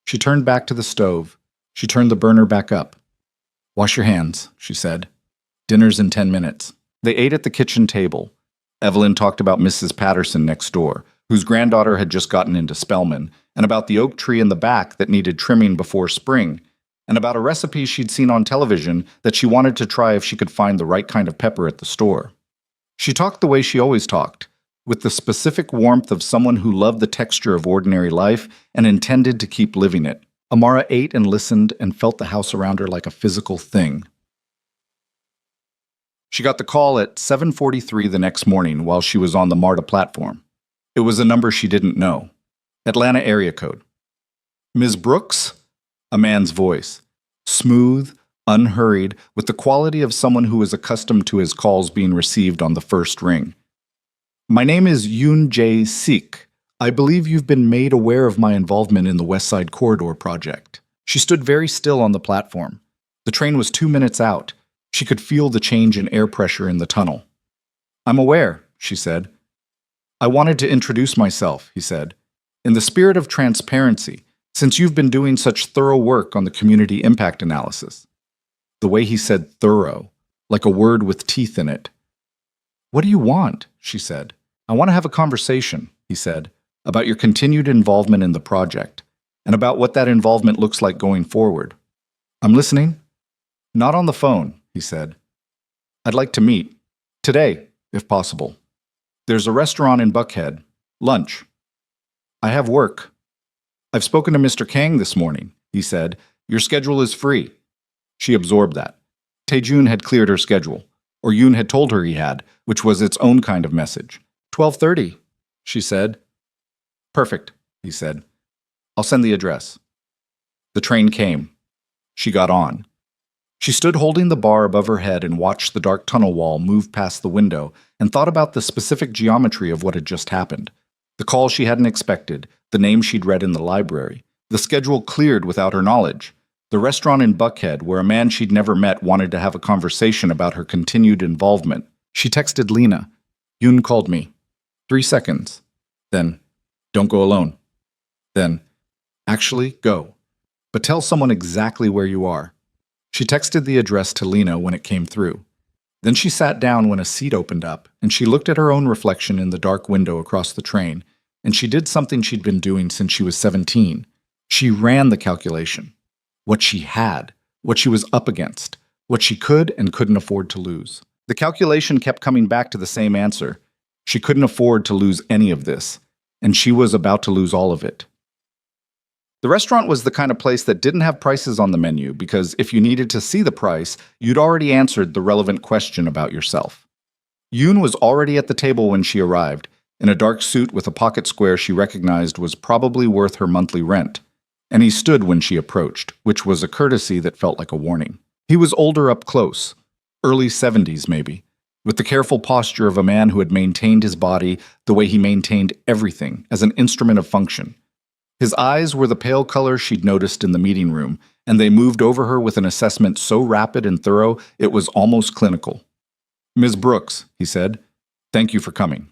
She turned back to the stove. She turned the burner back up. "Wash your hands," she said. "Dinner's in 10 minutes." They ate at the kitchen table. Evelyn talked about Mrs. Patterson next door, whose granddaughter had just gotten into Spelman, and about the oak tree in the back that needed trimming before spring, and about a recipe she'd seen on television that she wanted to try if she could find the right kind of pepper at the store. She talked the way she always talked, with the specific warmth of someone who loved the texture of ordinary life and intended to keep living it. Amara ate and listened and felt the house around her like a physical thing. She got the call at 7:43 the next morning while she was on the MARTA platform. It was a number she didn't know. Atlanta area code. "Ms. Brooks?" A man's voice. Smooth, unhurried, with the quality of someone who is accustomed to his calls being received on the first ring. "My name is Yoon Jae-sik. I believe you've been made aware of my involvement in the West Side Corridor project." She stood very still on the platform. The train was 2 minutes out. She could feel the change in air pressure in the tunnel. "I'm aware," she said. "I wanted to introduce myself," he said, "in the spirit of transparency, since you've been doing such thorough work on the community impact analysis." The way he said thorough, like a word with teeth in it. "What do you want?" she said. "I want to have a conversation," he said, "about your continued involvement in the project, and about what that involvement looks like going forward." "I'm listening." "Not on the phone," he said. "I'd like to meet. Today, if possible. There's a restaurant in Buckhead. Lunch. I have work." "I've spoken to Mr. Kang this morning," he said. "Your schedule is free." She absorbed that. Taejun had cleared her schedule, or Yoon had told her he had, which was its own kind of message. 12:30, she said. "Perfect," he said. "I'll send the address." The train came. She got on. She stood holding the bar above her head and watched the dark tunnel wall move past the window and thought about the specific geometry of what had just happened. The call she hadn't expected, the name she'd read in the library, the schedule cleared without her knowledge, the restaurant in Buckhead where a man she'd never met wanted to have a conversation about her continued involvement. She texted Lena. "Yoon called me. 3 seconds. Then, don't go alone. Then, actually, go. But tell someone exactly where you are." She texted the address to Lena when it came through. Then she sat down when a seat opened up, and she looked at her own reflection in the dark window across the train, and she did something she'd been doing since she was 17. She ran the calculation. What she had, what she was up against, what she could and couldn't afford to lose. The calculation kept coming back to the same answer. She couldn't afford to lose any of this, and she was about to lose all of it. The restaurant was the kind of place that didn't have prices on the menu because if you needed to see the price, you'd already answered the relevant question about yourself. Yoon was already at the table when she arrived, in a dark suit with a pocket square she recognized was probably worth her monthly rent, and he stood when she approached, which was a courtesy that felt like a warning. He was older up close, early 70s maybe, with the careful posture of a man who had maintained his body the way he maintained everything as an instrument of function. His eyes were the pale color she'd noticed in the meeting room, and they moved over her with an assessment so rapid and thorough it was almost clinical. "Ms. Brooks," he said, "thank you for coming."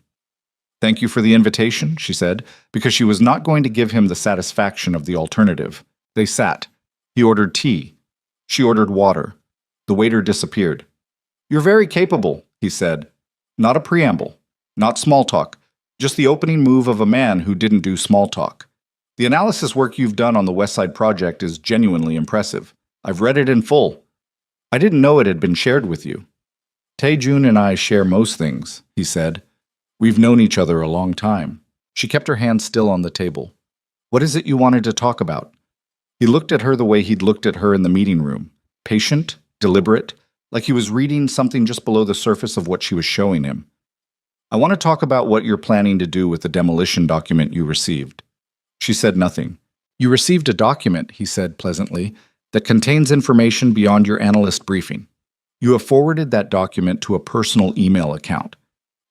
"Thank you for the invitation," she said, because she was not going to give him the satisfaction of the alternative. They sat. He ordered tea. She ordered water. The waiter disappeared. "You're very capable," he said. Not a preamble. Not small talk. Just the opening move of a man who didn't do small talk. "The analysis work you've done on the West Side Project is genuinely impressive. I've read it in full. I didn't know it had been shared with you." "Tae-jun and I share most things," he said. "We've known each other a long time." She kept her hand still on the table. "What is it you wanted to talk about?" He looked at her the way he'd looked at her in the meeting room. Patient, deliberate, like he was reading something just below the surface of what she was showing him. "I want to talk about what you're planning to do with the demolition document you received." She said nothing. "You received a document," he said pleasantly, "that contains information beyond your analyst briefing. You have forwarded that document to a personal email account.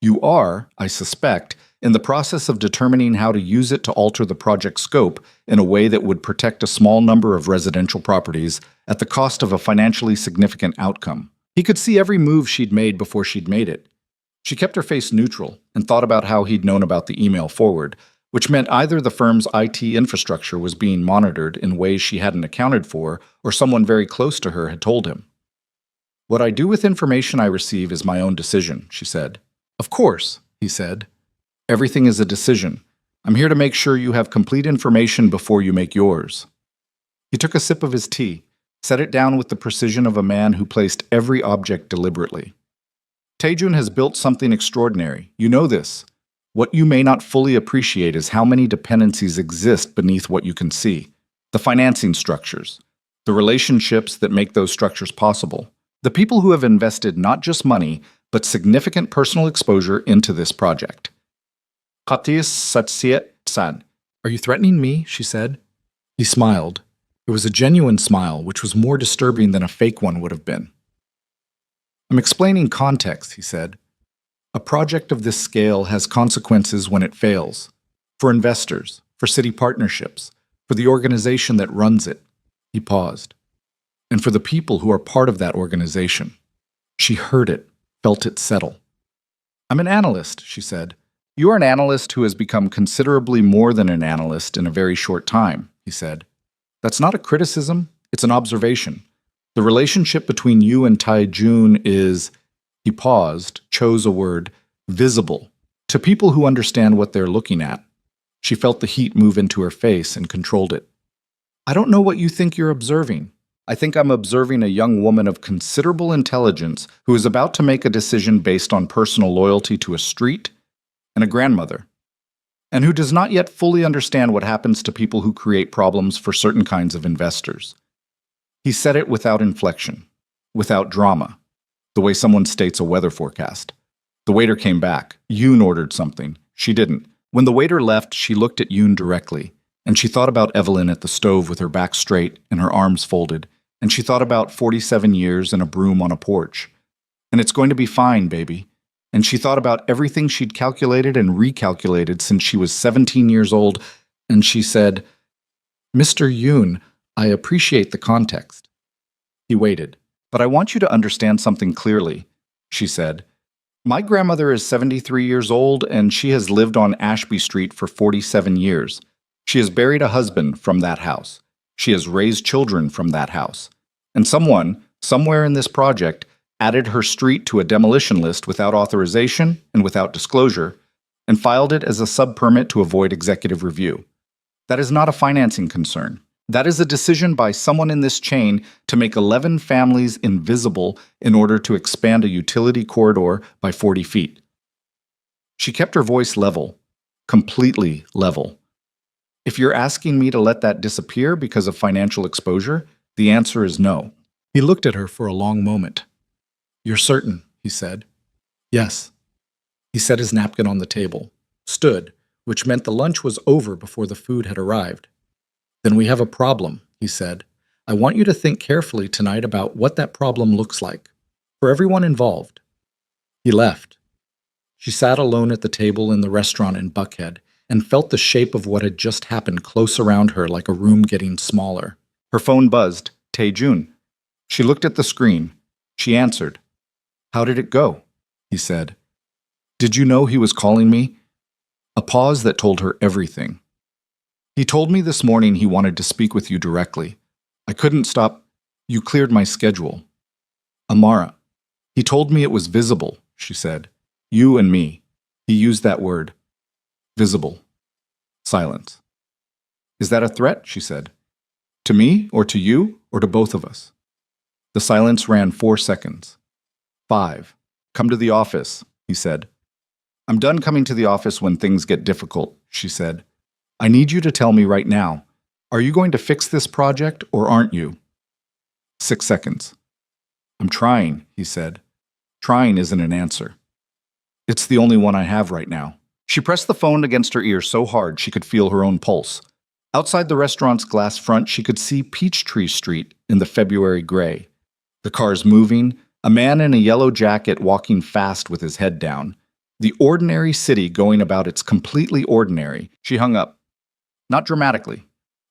You are, I suspect, in the process of determining how to use it to alter the project scope in a way that would protect a small number of residential properties at the cost of a financially significant outcome." He could see every move she'd made before she'd made it. She kept her face neutral and thought about how he'd known about the email forward, which meant either the firm's IT infrastructure was being monitored in ways she hadn't accounted for, or someone very close to her had told him. "What I do with information I receive is my own decision," she said. "Of course," he said. "Everything is a decision. I'm here to make sure you have complete information before you make yours." He took a sip of his tea, set it down with the precision of a man who placed every object deliberately. "Tae-jun has built something extraordinary. You know this. What you may not fully appreciate is how many dependencies exist beneath what you can see. The financing structures, the relationships that make those structures possible, the people who have invested not just money, but significant personal exposure into this project." "Katis Satsiet-san." "Are you threatening me?" she said. He smiled. It was a genuine smile, which was more disturbing than a fake one would have been. "I'm explaining context," he said. "A project of this scale has consequences when it fails. For investors, for city partnerships, for the organization that runs it." He paused. "And for the people who are part of that organization." She heard it, felt it settle. "I'm an analyst," she said. "You are an analyst who has become considerably more than an analyst in a very short time," he said. "That's not a criticism, it's an observation. The relationship between you and Tae-jun is," he paused, chose a word, "visible, to people who understand what they're looking at." She felt the heat move into her face and controlled it. "I don't know what you think you're observing. I think I'm observing a young woman of considerable intelligence who is about to make a decision based on personal loyalty to a street and a grandmother, and who does not yet fully understand what happens to people who create problems for certain kinds of investors." He said it without inflection, without drama, the way someone states a weather forecast. The waiter came back. Yoon ordered something. She didn't. When the waiter left, she looked at Yoon directly, and she thought about Evelyn at the stove with her back straight and her arms folded, and she thought about 47 years and a broom on a porch. "And it's going to be fine, baby." And she thought about everything she'd calculated and recalculated since she was 17 years old, and she said, "Mr. Yoon, I appreciate the context." He waited. "But I want you to understand something clearly," she said. "My grandmother is 73 years old, and she has lived on Ashby Street for 47 years. She has buried a husband from that house. She has raised children from that house. And someone, somewhere in this project, added her street to a demolition list without authorization and without disclosure, and filed it as a sub-permit to avoid executive review. That is not a financing concern. That is a decision by someone in this chain to make 11 families invisible in order to expand a utility corridor by 40 feet." She kept her voice level, completely level. "If you're asking me to let that disappear because of financial exposure, the answer is no." He looked at her for a long moment. "You're certain," he said. "Yes." He set his napkin on the table, stood, which meant the lunch was over before the food had arrived. "Then we have a problem," he said. "I want you to think carefully tonight about what that problem looks like, for everyone involved." He left. She sat alone at the table in the restaurant in Buckhead and felt the shape of what had just happened close around her like a room getting smaller. Her phone buzzed. Tae-jun. She looked at the screen. She answered. How did it go? He said. Did you know he was calling me? A pause that told her everything. He told me this morning he wanted to speak with you directly. I couldn't stop. You cleared my schedule. Amara. He told me it was visible, she said. You and me. He used that word. Visible. Silence. Is that a threat? She said. To me, or to you, or to both of us? The silence ran 4 seconds. 5. Come to the office, he said. I'm done coming to the office when things get difficult, she said. I need you to tell me right now. Are you going to fix this project, or aren't you? 6 seconds. I'm trying, he said. Trying isn't an answer. It's the only one I have right now. She pressed the phone against her ear so hard she could feel her own pulse. Outside the restaurant's glass front, she could see Peachtree Street in the February gray. The cars moving, a man in a yellow jacket walking fast with his head down. The ordinary city going about its completely ordinary. She hung up. Not dramatically.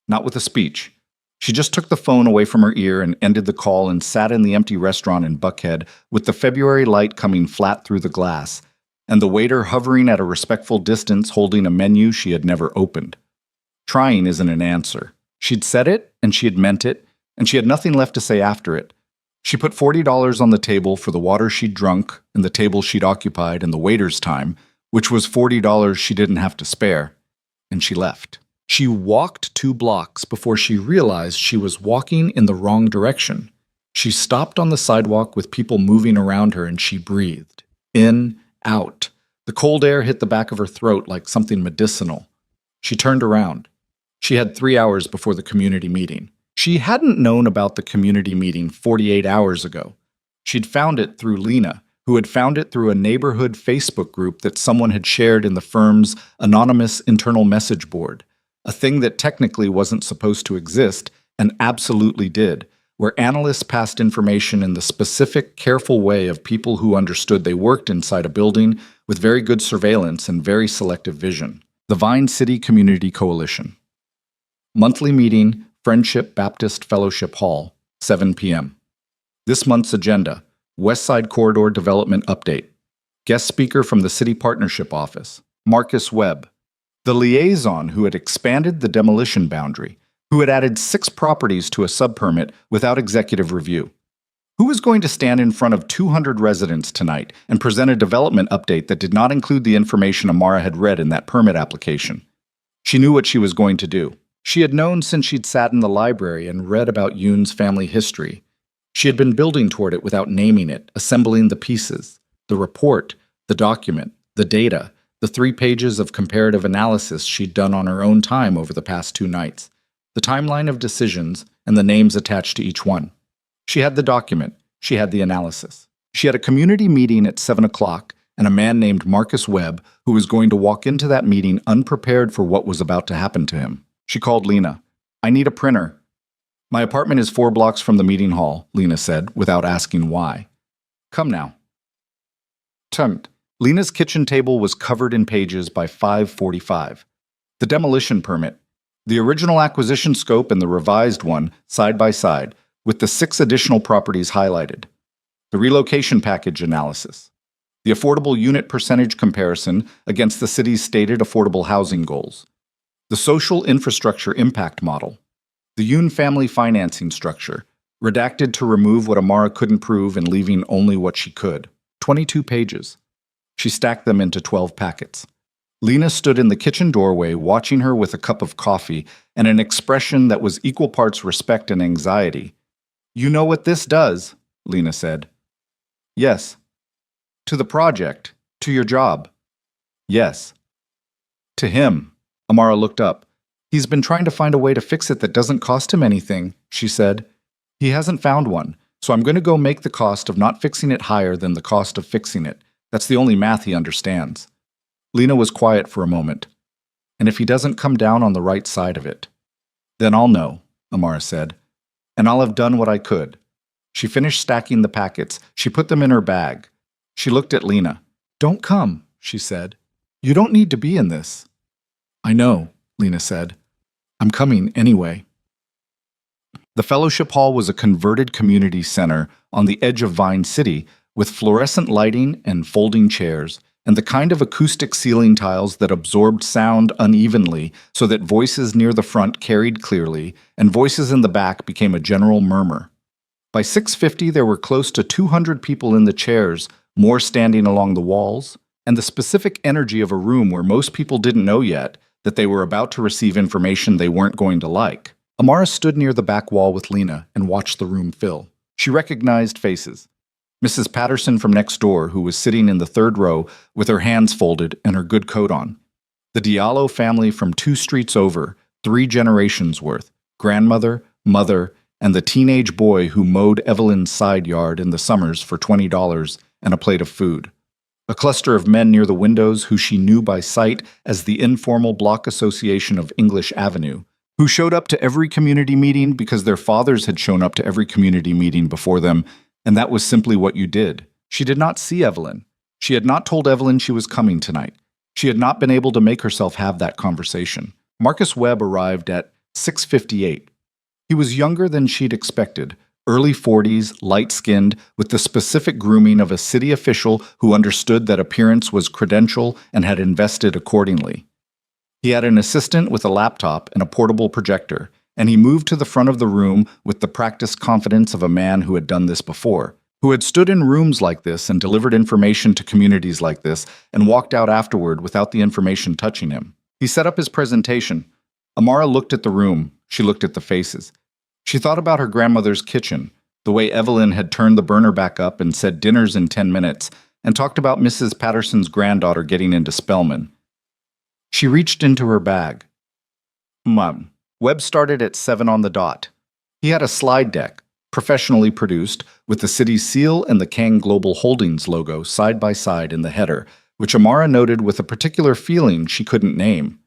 Not with a speech. She just took the phone away from her ear and ended the call and sat in the empty restaurant in Buckhead with the February light coming flat through the glass, and the waiter hovering at a respectful distance holding a menu she had never opened. Trying isn't an answer. She'd said it, and she had meant it, and she had nothing left to say after it. She put $40 on the table for the water she'd drunk and the table she'd occupied and the waiter's time, which was $40 she didn't have to spare, and she left. She walked 2 blocks before she realized she was walking in the wrong direction. She stopped on the sidewalk with people moving around her and she breathed. In, out. The cold air hit the back of her throat like something medicinal. She turned around. She had 3 hours before the community meeting. She hadn't known about the community meeting 48 hours ago. She'd found it through Lena, who had found it through a neighborhood Facebook group that someone had shared in the firm's anonymous internal message board, a thing that technically wasn't supposed to exist and absolutely did, where analysts passed information in the specific, careful way of people who understood they worked inside a building with very good surveillance and very selective vision. The Vine City Community Coalition. Monthly meeting, Friendship Baptist Fellowship Hall, 7 p.m. This month's agenda, West Side Corridor Development Update. Guest speaker from the City Partnership Office, Marcus Webb, the liaison who had expanded the demolition boundary, who had added 6 properties to a subpermit without executive review. Who was going to stand in front of 200 residents tonight and present a development update that did not include the information Amara had read in that permit application? She knew what she was going to do. She had known since she'd sat in the library and read about Yoon's family history. She had been building toward it without naming it, assembling the pieces, the report, the document, the data, the 3 pages of comparative analysis she'd done on her own time over the past 2 nights, the timeline of decisions, and the names attached to each one. She had the document. She had the analysis. She had a community meeting at 7 o'clock and a man named Marcus Webb who was going to walk into that meeting unprepared for what was about to happen to him. She called Lena. I need a printer. My apartment is 4 blocks from the meeting hall, Lena said, without asking why. Come now. Turned. Lena's kitchen table was covered in pages by 5:45. The demolition permit, the original acquisition scope and the revised one side by side, with the 6 additional properties highlighted. The relocation package analysis. The affordable unit percentage comparison against the city's stated affordable housing goals. The social infrastructure impact model. The Yoon family financing structure, redacted to remove what Amara couldn't prove and leaving only what she could. 22 pages. She stacked them into 12 packets. Lena stood in the kitchen doorway watching her with a cup of coffee and an expression that was equal parts respect and anxiety. You know what this does, Lena said. Yes. To the project. To your job. Yes. To him. Amara looked up. He's been trying to find a way to fix it that doesn't cost him anything, she said. He hasn't found one, so I'm going to go make the cost of not fixing it higher than the cost of fixing it. That's the only math he understands. Lena was quiet for a moment. And if he doesn't come down on the right side of it? Then I'll know, Amara said. And I'll have done what I could. She finished stacking the packets. She put them in her bag. She looked at Lena. Don't come, she said. You don't need to be in this. I know, Lena said. I'm coming anyway. The fellowship hall was a converted community center on the edge of Vine City with fluorescent lighting and folding chairs, and the kind of acoustic ceiling tiles that absorbed sound unevenly so that voices near the front carried clearly and voices in the back became a general murmur. By 6:50 there were close to 200 people in the chairs, more standing along the walls, and the specific energy of a room where most people didn't know yet that they were about to receive information they weren't going to like. Amara stood near the back wall with Lena and watched the room fill. She recognized faces. Mrs. Patterson from next door, who was sitting in the third row with her hands folded and her good coat on. The Diallo family from 2 streets over, 3 generations worth, grandmother, mother, and the teenage boy who mowed Evelyn's side yard in the summers for $20 and a plate of food. A cluster of men near the windows who she knew by sight as the informal block association of English Avenue, who showed up to every community meeting because their fathers had shown up to every community meeting before them, and that was simply what you did. She did not see Evelyn. She had not told Evelyn she was coming tonight. She had not been able to make herself have that conversation. Marcus Webb arrived at 6:58. He was younger than she'd expected, early 40s, light-skinned, with the specific grooming of a city official who understood that appearance was credential and had invested accordingly. He had an assistant with a laptop and a portable projector, and he moved to the front of the room with the practiced confidence of a man who had done this before, who had stood in rooms like this and delivered information to communities like this and walked out afterward without the information touching him. He set up his presentation. Amara looked at the room. She looked at the faces. She thought about her grandmother's kitchen, the way Evelyn had turned the burner back up and said dinner's in 10 minutes, and talked about Mrs. Patterson's granddaughter getting into Spelman. She reached into her bag. Mom. Webb started at 7 on the dot. He had a slide deck, professionally produced, with the city's seal and the Kang Global Holdings logo side by side in the header, which Amara noted with a particular feeling she couldn't name.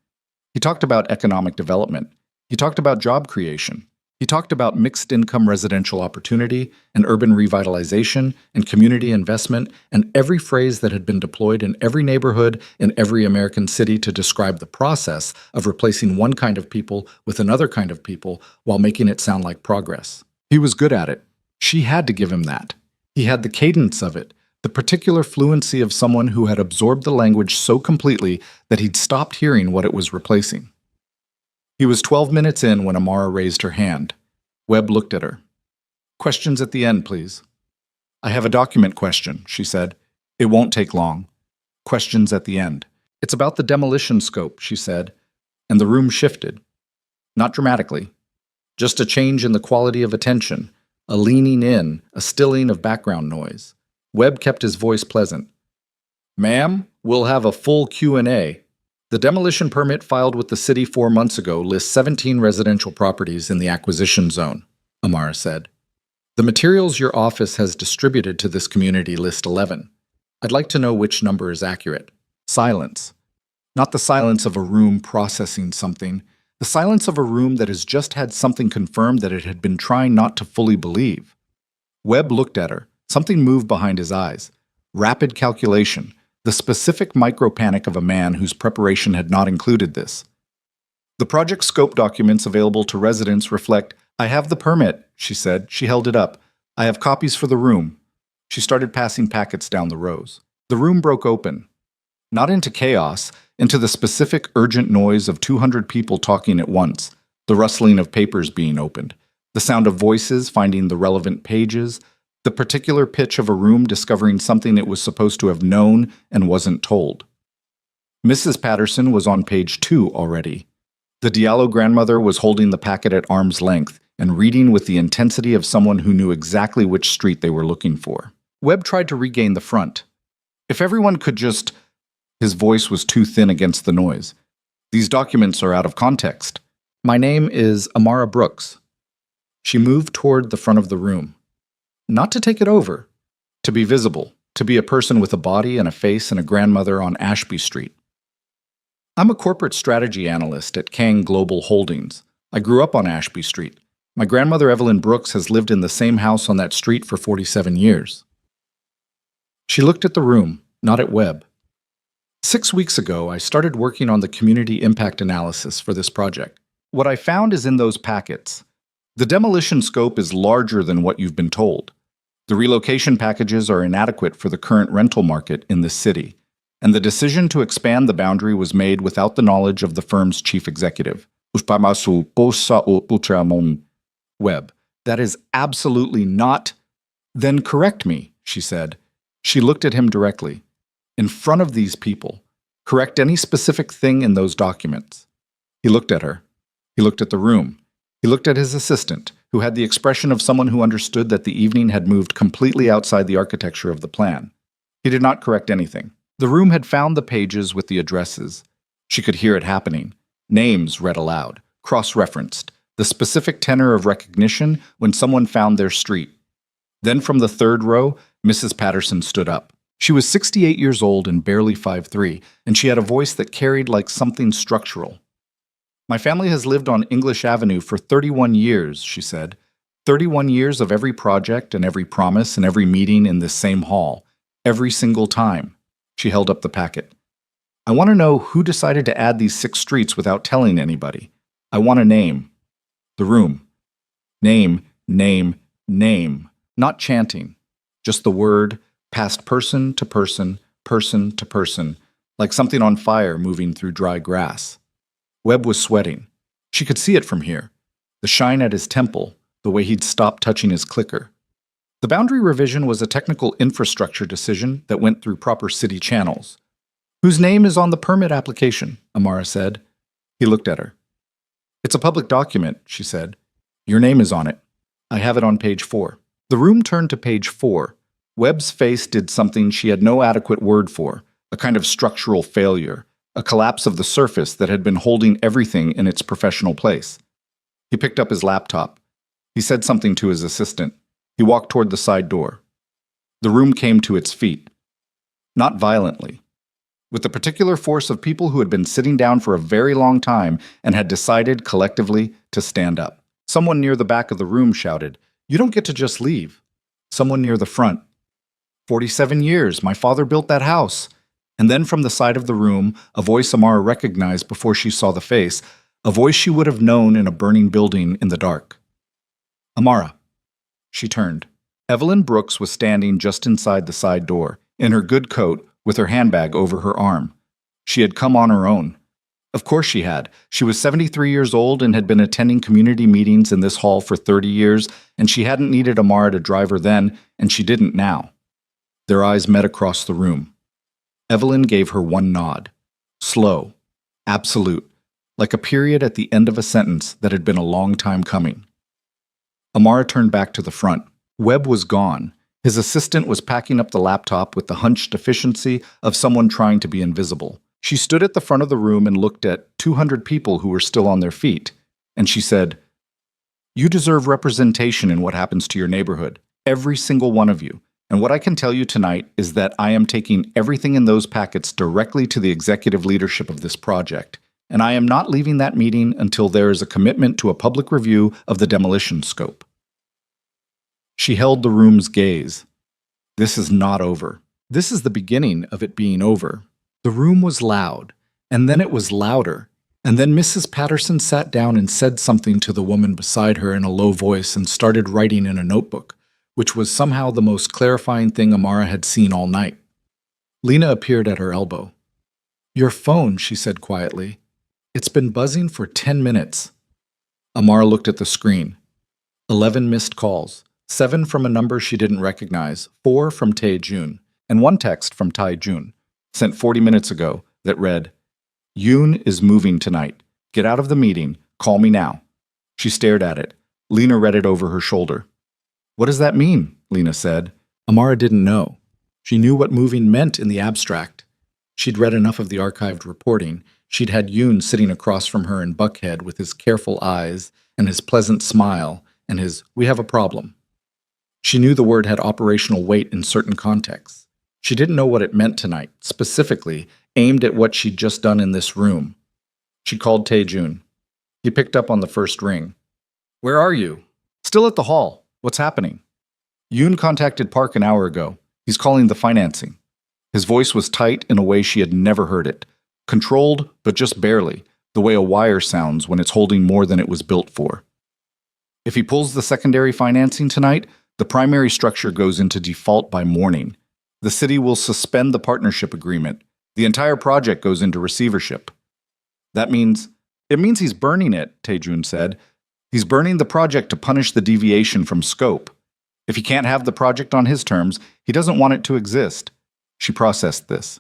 He talked about economic development. He talked about job creation. He talked about mixed-income residential opportunity and urban revitalization and community investment and every phrase that had been deployed in every neighborhood in every American city to describe the process of replacing one kind of people with another kind of people while making it sound like progress. He was good at it. She had to give him that. He had the cadence of it, the particular fluency of someone who had absorbed the language so completely that he'd stopped hearing what it was replacing. He was 12 minutes in when Amara raised her hand. Webb looked at her. Questions at the end, please. I have a document question, she said. It won't take long. Questions at the end. It's about the demolition scope, she said, and the room shifted. Not dramatically. Just a change in the quality of attention, a leaning in, a stilling of background noise. Webb kept his voice pleasant. Ma'am, we'll have a full Q&A. The demolition permit filed with the city 4 months ago lists 17 residential properties in the acquisition zone, Amara said. The materials your office has distributed to this community list 11. I'd like to know which number is accurate. Silence. Not the silence of a room processing something, the silence of a room that has just had something confirmed that it had been trying not to fully believe. Webb looked at her. Something moved behind his eyes. Rapid calculation. The specific micro-panic of a man whose preparation had not included this. The project scope documents available to residents reflect, I have the permit, she said. She held it up. I have copies for the room. She started passing packets down the rows. The room broke open. Not into chaos, into the specific urgent noise of 200 people talking at once, the rustling of papers being opened, the sound of voices finding the relevant pages, the particular pitch of a room discovering something it was supposed to have known and wasn't told. Mrs. Patterson was on page 2 already. The Diallo grandmother was holding the packet at arm's length and reading with the intensity of someone who knew exactly which street they were looking for. Webb tried to regain the front. If everyone could just... His voice was too thin against the noise. These documents are out of context. My name is Amara Brooks. She moved toward the front of the room. Not to take it over, to be visible, to be a person with a body and a face and a grandmother on Ashby Street. I'm a corporate strategy analyst at Kang Global Holdings. I grew up on Ashby Street. My grandmother Evelyn Brooks has lived in the same house on that street for 47 years. She looked at the room, not at Webb. 6 weeks ago, I started working on the community impact analysis for this project. What I found is in those packets. The demolition scope is larger than what you've been told. The relocation packages are inadequate for the current rental market in this city, and the decision to expand the boundary was made without the knowledge of the firm's chief executive. Webb. That is absolutely not. Then correct me, she said. She looked at him directly. In front of these people. Correct any specific thing in those documents. He looked at her. He looked at the room. He looked at his assistant, who had the expression of someone who understood that the evening had moved completely outside the architecture of the plan. He did not correct anything. The room had found the pages with the addresses. She could hear it happening. Names read aloud, cross-referenced, the specific tenor of recognition when someone found their street. Then from the third row, Mrs. Patterson stood up. She was 68 years old and barely 5'3", and she had a voice that carried like something structural. My family has lived on English Avenue for 31 years, she said. 31 years of every project and every promise and every meeting in this same hall. Every single time. She held up the packet. I want to know who decided to add these 6 streets without telling anybody. I want a name. The room. Name, name, name. Not chanting. Just the word, passed person to person, person to person, like something on fire moving through dry grass. Webb was sweating. She could see it from here. The shine at his temple, the way he'd stopped touching his clicker. The boundary revision was a technical infrastructure decision that went through proper city channels. Whose name is on the permit application? Amara said. He looked at her. It's a public document, she said. Your name is on it. I have it on page 4. The room turned to page 4. Webb's face did something she had no adequate word for, a kind of structural failure, a collapse of the surface that had been holding everything in its professional place. He picked up his laptop. He said something to his assistant. He walked toward the side door. The room came to its feet. Not violently. With the particular force of people who had been sitting down for a very long time and had decided collectively to stand up. Someone near the back of the room shouted, "You don't get to just leave." Someone near the front. 47 years, my father built that house. And then from the side of the room, a voice Amara recognized before she saw the face, a voice she would have known in a burning building in the dark. Amara. She turned. Evelyn Brooks was standing just inside the side door, in her good coat, with her handbag over her arm. She had come on her own. Of course she had. She was 73 years old and had been attending community meetings in this hall for 30 years, and she hadn't needed Amara to drive her then, and she didn't now. Their eyes met across the room. Evelyn gave her one nod. Slow. Absolute. Like a period at the end of a sentence that had been a long time coming. Amara turned back to the front. Webb was gone. His assistant was packing up the laptop with the hunched efficiency of someone trying to be invisible. She stood at the front of the room and looked at 200 people who were still on their feet, and she said, "You deserve representation in what happens to your neighborhood, every single one of you. And what I can tell you tonight is that I am taking everything in those packets directly to the executive leadership of this project, and I am not leaving that meeting until there is a commitment to a public review of the demolition scope." She held the room's gaze. This is not over. This is the beginning of it being over. The room was loud, and then it was louder, and then Mrs. Patterson sat down and said something to the woman beside her in a low voice and started writing in a notebook, which was somehow the most clarifying thing Amara had seen all night. Lena appeared at her elbow. "Your phone," she said quietly. "It's been buzzing for 10 minutes. Amara looked at the screen. 11 missed calls. 7 from a number she didn't recognize, 4 from Tae-jun, and 1 text from Tai-jun, sent 40 minutes ago, that read, "Yoon is moving tonight. Get out of the meeting. Call me now." She stared at it. Lena read it over her shoulder. "What does that mean?" Lena said. Amara didn't know. She knew what moving meant in the abstract. She'd read enough of the archived reporting. She'd had Yoon sitting across from her in Buckhead with his careful eyes and his pleasant smile and his "we have a problem." She knew the word had operational weight in certain contexts. She didn't know what it meant tonight, specifically aimed at what she'd just done in this room. She called Tae-jun. He picked up on the first ring. "Where are you?" "Still at the hall. What's happening?" "Yoon contacted Park an hour ago. He's calling the financing." His voice was tight in a way she had never heard it. Controlled, but just barely, the way a wire sounds when it's holding more than it was built for. If he pulls the secondary financing tonight, the primary structure goes into default by morning. The city will suspend the partnership agreement. The entire project goes into receivership. It means he's burning it, Taejun said. He's burning the project to punish the deviation from scope. If he can't have the project on his terms, he doesn't want it to exist. She processed this.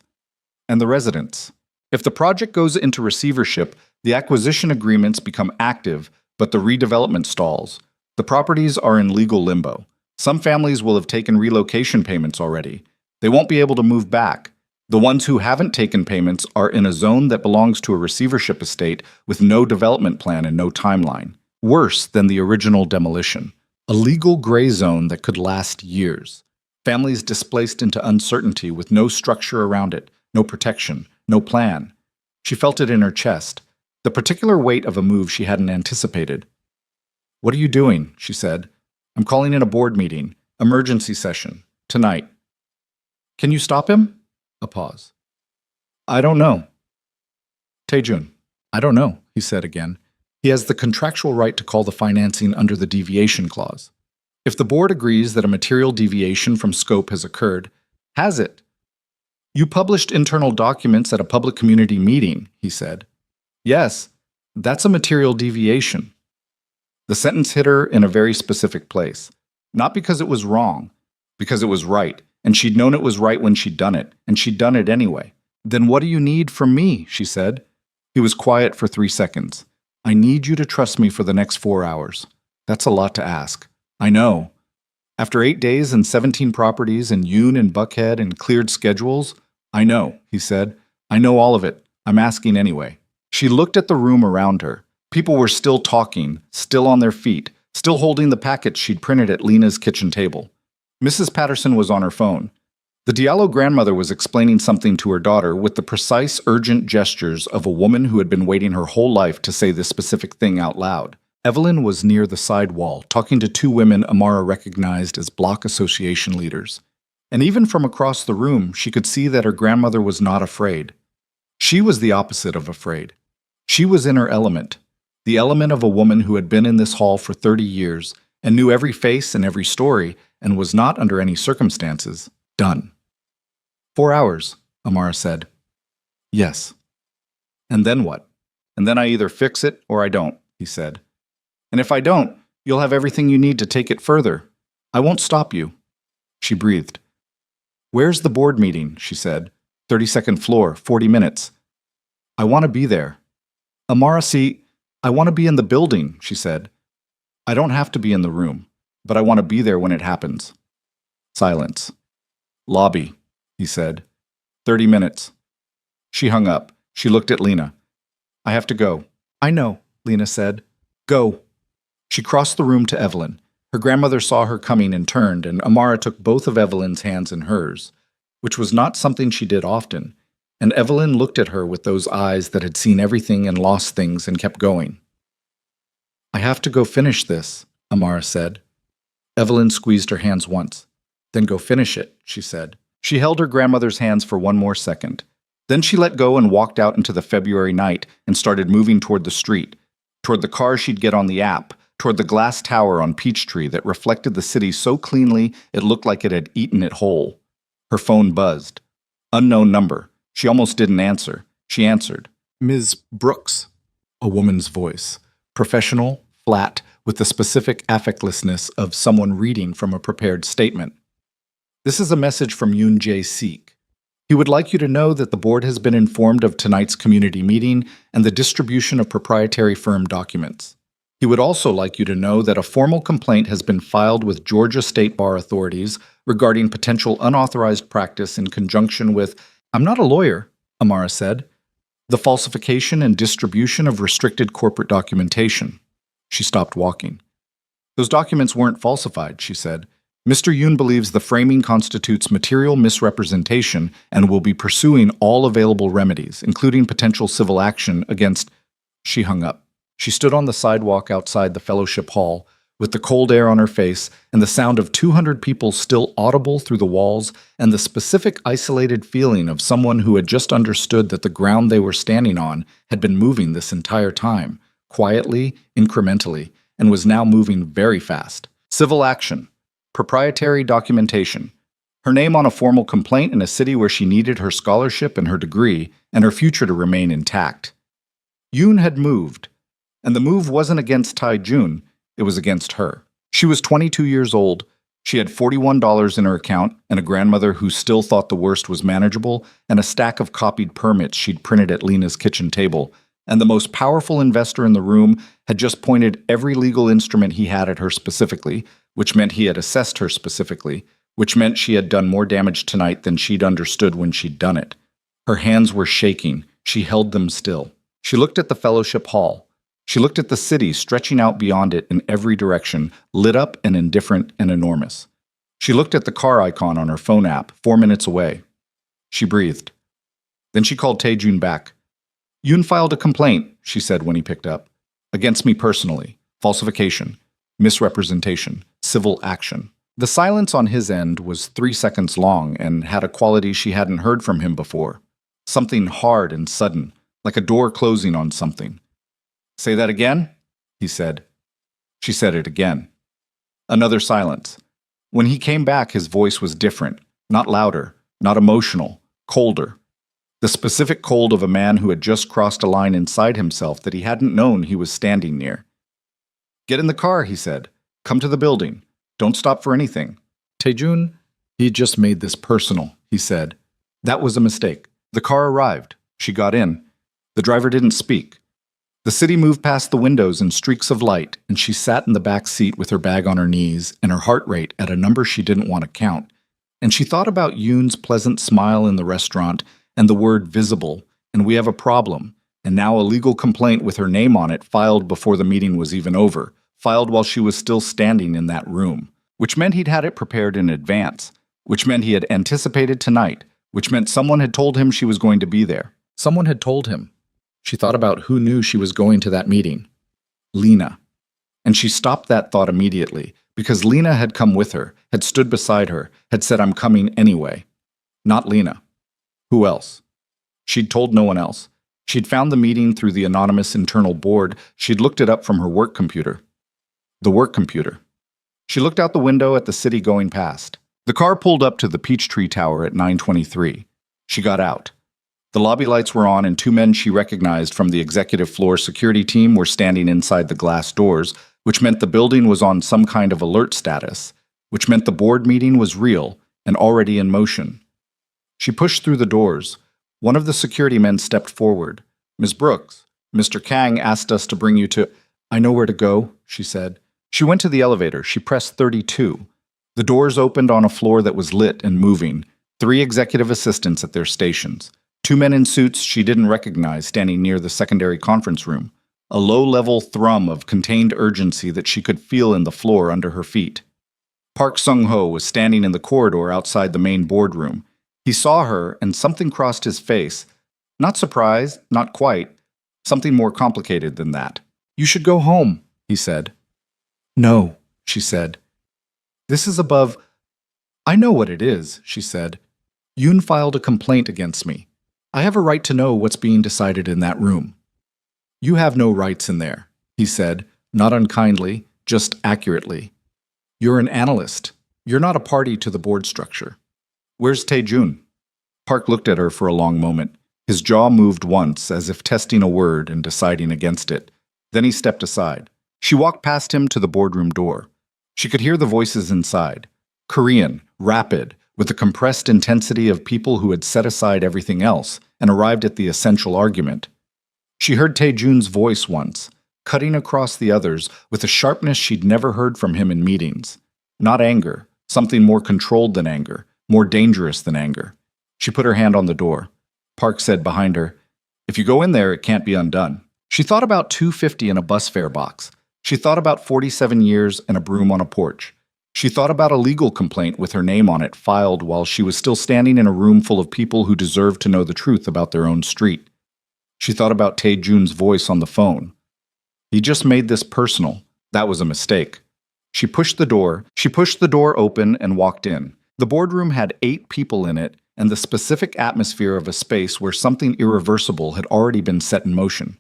And the residents. If the project goes into receivership, the acquisition agreements become active, but the redevelopment stalls. The properties are in legal limbo. Some families will have taken relocation payments already. They won't be able to move back. The ones who haven't taken payments are in a zone that belongs to a receivership estate with no development plan and no timeline. Worse than the original demolition. A legal gray zone that could last years. Families displaced into uncertainty with no structure around it, no protection, no plan. She felt it in her chest, the particular weight of a move she hadn't anticipated. "What are you doing?" she said. "I'm calling in a board meeting, emergency session, tonight." "Can you stop him?" A pause. "I don't know." "Taejun, I don't know," he said again. "He has the contractual right to call the financing under the deviation clause. If the board agrees that a material deviation from scope has occurred, has it? You published internal documents at a public community meeting," he said. "Yes, that's a material deviation." The sentence hit her in a very specific place. Not because it was wrong, because it was right, and she'd known it was right when she'd done it, and she'd done it anyway. "Then what do you need from me?" she said. He was quiet for 3 seconds. "I need you to trust me for the next 4 hours. That's a lot to ask. I know. After 8 days and 17 properties in Yoon and Buckhead and cleared schedules, I know," he said. "I know all of it. I'm asking anyway." She looked at the room around her. People were still talking, still on their feet, still holding the packets she'd printed at Lena's kitchen table. Mrs. Patterson was on her phone. The Diallo grandmother was explaining something to her daughter with the precise, urgent gestures of a woman who had been waiting her whole life to say this specific thing out loud. Evelyn was near the side wall, talking to 2 women Amara recognized as block association leaders. And even from across the room, she could see that her grandmother was not afraid. She was the opposite of afraid. She was in her element, the element of a woman who had been in this hall for 30 years and knew every face and every story and was not, under any circumstances, done. 4 hours, Amara said. Yes. And then what? And then I either fix it or I don't, he said. And if I don't, you'll have everything you need to take it further. I won't stop you. She breathed. Where's the board meeting? She said. 32nd floor, 40 minutes. I want to be there. Amara, see, I want to be in the building, she said. I don't have to be in the room, but I want to be there when it happens. Silence. Lobby, he said. 30 minutes. She hung up. She looked at Lena. I have to go. I know, Lena said. Go. She crossed the room to Evelyn. Her grandmother saw her coming and turned, and Amara took both of Evelyn's hands in hers, which was not something she did often, and Evelyn looked at her with those eyes that had seen everything and lost things and kept going. I have to go finish this, Amara said. Evelyn squeezed her hands once. Then go finish it, she said. She held her grandmother's hands for 1 more second. Then she let go and walked out into the February night and started moving toward the street, toward the car she'd get on the app, toward the glass tower on Peachtree that reflected the city so cleanly it looked like it had eaten it whole. Her phone buzzed. Unknown number. She almost didn't answer. She answered. Ms. Brooks. A woman's voice. Professional, flat, with the specific affectlessness of someone reading from a prepared statement. This is a message from Yoon Jae-seek. He would like you to know that the board has been informed of tonight's community meeting and the distribution of proprietary firm documents. He would also like you to know that a formal complaint has been filed with Georgia State Bar authorities regarding potential unauthorized practice in conjunction with, I'm not a lawyer, Amara said, the falsification and distribution of restricted corporate documentation. She stopped walking. Those documents weren't falsified, she said. Mr. Yoon believes the framing constitutes material misrepresentation and will be pursuing all available remedies, including potential civil action against... She hung up. She stood on the sidewalk outside the fellowship hall, with the cold air on her face and the sound of 200 people still audible through the walls, and the specific isolated feeling of someone who had just understood that the ground they were standing on had been moving this entire time, quietly, incrementally, and was now moving very fast. Civil action. Proprietary documentation. Her name on a formal complaint in a city where she needed her scholarship and her degree, and her future to remain intact. Yoon had moved, and the move wasn't against Tae-jun, it was against her. She was 22 years old, she had $41 in her account, and a grandmother who still thought the worst was manageable, and a stack of copied permits she'd printed at Lena's kitchen table, and the most powerful investor in the room had just pointed every legal instrument he had at her specifically, which meant he had assessed her specifically, which meant she had done more damage tonight than she'd understood when she'd done it. Her hands were shaking, she held them still. She looked at the fellowship hall. She looked at the city stretching out beyond it in every direction, lit up and indifferent and enormous. She looked at the car icon on her phone app, 4 minutes away. She breathed. Then she called Tae-jun back. Yoon filed a complaint, she said when he picked up. Against me personally. Falsification. Misrepresentation. Civil action. The silence on his end was 3 seconds long and had a quality she hadn't heard from him before. Something hard and sudden, like a door closing on something. Say that again, he said. She said it again. Another silence. When he came back, his voice was different, not louder, not emotional, colder. The specific cold of a man who had just crossed a line inside himself that he hadn't known he was standing near. Get in the car, he said. Come to the building. Don't stop for anything. Tae-jun, he just made this personal, he said. That was a mistake. The car arrived. She got in. The driver didn't speak. The city moved past the windows in streaks of light, and she sat in the back seat with her bag on her knees and her heart rate at a number she didn't want to count. And she thought about Yoon's pleasant smile in the restaurant and the word visible, and we have a problem, and now a legal complaint with her name on it filed before the meeting was even over, filed while she was still standing in that room, which meant he'd had it prepared in advance, which meant he had anticipated tonight, which meant someone had told him she was going to be there. Someone had told him. She thought about who knew she was going to that meeting. Lena. And she stopped that thought immediately, because Lena had come with her, had stood beside her, had said, I'm coming anyway. Not Lena. Who else? She'd told no one else. She'd found the meeting through the anonymous internal board. She'd looked it up from her work computer. The work computer. She looked out the window at the city going past. The car pulled up to the Peachtree Tower at 9:23. She got out. The lobby lights were on, and 2 men she recognized from the executive floor security team were standing inside the glass doors, which meant the building was on some kind of alert status, which meant the board meeting was real and already in motion. She pushed through the doors. One of the security men stepped forward. Ms. Brooks, Mr. Kang asked us to bring you to... I know where to go, she said. She went to the elevator. She pressed 32. The doors opened on a floor that was lit and moving. 3 executive assistants at their stations. 2 men in suits she didn't recognize standing near the secondary conference room. A low-level thrum of contained urgency that she could feel in the floor under her feet. Park Sung-ho was standing in the corridor outside the main boardroom. He saw her, and something crossed his face. Not surprise, not quite. Something more complicated than that. You should go home, he said. No, she said. This is above... I know what it is, she said. Yoon filed a complaint against me. I have a right to know what's being decided in that room. You have no rights in there, he said, not unkindly, just accurately. You're an analyst. You're not a party to the board structure. Where's Tae-jun? Park looked at her for a long moment. His jaw moved once, as if testing a word and deciding against it. Then he stepped aside. She walked past him to the boardroom door. She could hear the voices inside. Korean, rapid, with the compressed intensity of people who had set aside everything else and arrived at the essential argument. She heard Tae-jun's voice once, cutting across the others with a sharpness she'd never heard from him in meetings. Not anger, something more controlled than anger, more dangerous than anger. She put her hand on the door. Park said behind her, If you go in there, it can't be undone. She thought about $2.50 in a bus fare box. She thought about 47 years and a broom on a porch. She thought about a legal complaint with her name on it filed while she was still standing in a room full of people who deserved to know the truth about their own street. She thought about Tae-jun's voice on the phone. He just made this personal. That was a mistake. She pushed the door open and walked in. The boardroom had 8 people in it, and the specific atmosphere of a space where something irreversible had already been set in motion.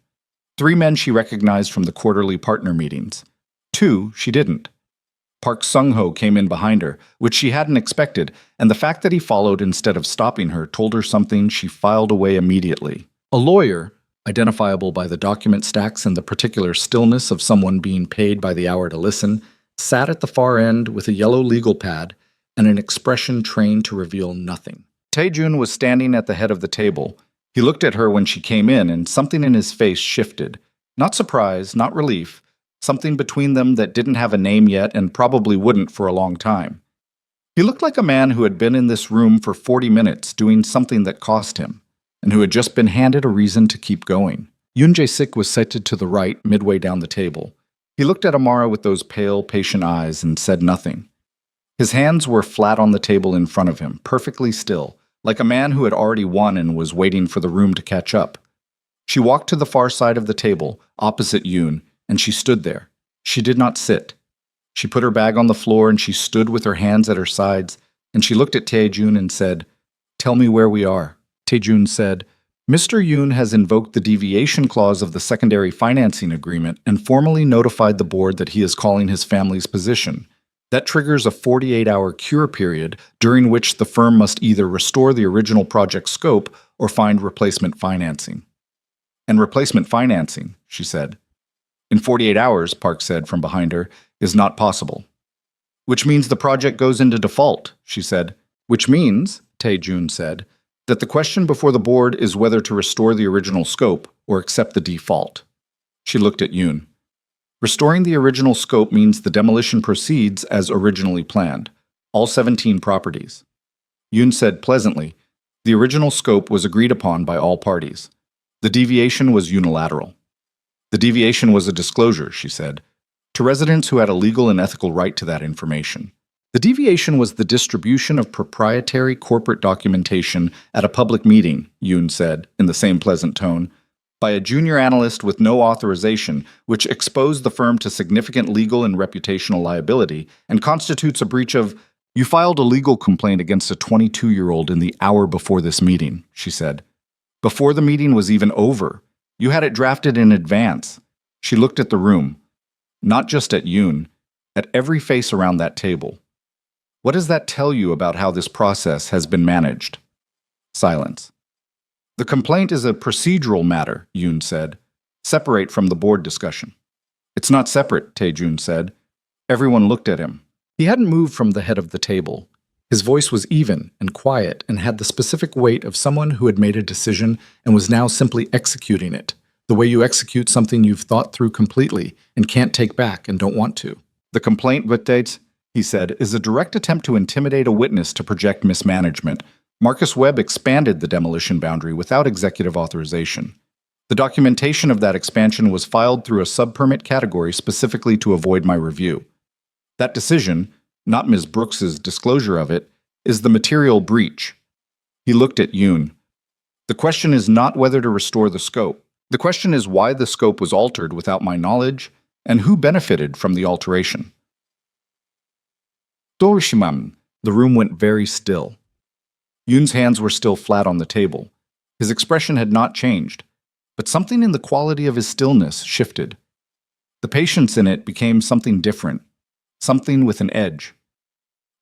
3 men she recognized from the quarterly partner meetings. 2 she didn't. Park Sung-ho came in behind her, which she hadn't expected, and the fact that he followed instead of stopping her told her something she filed away immediately. A lawyer, identifiable by the document stacks and the particular stillness of someone being paid by the hour to listen, sat at the far end with a yellow legal pad and an expression trained to reveal nothing. Tae-jun was standing at the head of the table. He looked at her when she came in, and something in his face shifted. Not surprise, not relief, something between them that didn't have a name yet and probably wouldn't for a long time. He looked like a man who had been in this room for 40 minutes doing something that cost him, and who had just been handed a reason to keep going. Yoon Jae-sik was sighted to the right, midway down the table. He looked at Amara with those pale, patient eyes and said nothing. His hands were flat on the table in front of him, perfectly still, like a man who had already won and was waiting for the room to catch up. She walked to the far side of the table, opposite Yoon, and she stood there. She did not sit. She put her bag on the floor and she stood with her hands at her sides, and she looked at Tae-jun and said, "Tell me where we are." Tae-jun said, "Mr. Yoon has invoked the deviation clause of the secondary financing agreement and formally notified the board that he is calling his family's position. That triggers a 48-hour cure period during which the firm must either restore the original project scope or find replacement financing." "And replacement financing," she said. "In 48 hours, Park said from behind her, "is not possible." "Which means the project goes into default," she said. "Which means," Tae-jun said, "that the question before the board is whether to restore the original scope or accept the default." She looked at Yoon. "Restoring the original scope means the demolition proceeds as originally planned, all 17 properties." Yoon said pleasantly, "The original scope was agreed upon by all parties. The deviation was unilateral." "The deviation was a disclosure," she said, "to residents who had a legal and ethical right to that information. The deviation was the distribution of proprietary corporate documentation at a public meeting," Yoon said, in the same pleasant tone, "by a junior analyst with no authorization, which exposed the firm to significant legal and reputational liability and constitutes a breach of—" "You filed a legal complaint against a 22-year-old in the hour before this meeting," she said. "Before the meeting was even over. You had it drafted in advance." She looked at the room, not just at Yoon, at every face around that table. "What does that tell you about how this process has been managed?" Silence. "The complaint is a procedural matter," Yoon said, "separate from the board discussion." "It's not separate," Tae-jun said. Everyone looked at him. He hadn't moved from the head of the table. His voice was even and quiet and had the specific weight of someone who had made a decision and was now simply executing it, the way you execute something you've thought through completely and can't take back and don't want to. "The complaint, Vitates," he said, "is a direct attempt to intimidate a witness to project mismanagement. Marcus Webb expanded the demolition boundary without executive authorization. The documentation of that expansion was filed through a subpermit category specifically to avoid my review. That decision, not Ms. Brooks's disclosure of it, is the material breach." He looked at Yoon. "The question is not whether to restore the scope. The question is why the scope was altered without my knowledge and who benefited from the alteration." Dorishimam. The room went very still. Yoon's hands were still flat on the table. His expression had not changed, but something in the quality of his stillness shifted. The patience in it became something different, something with an edge.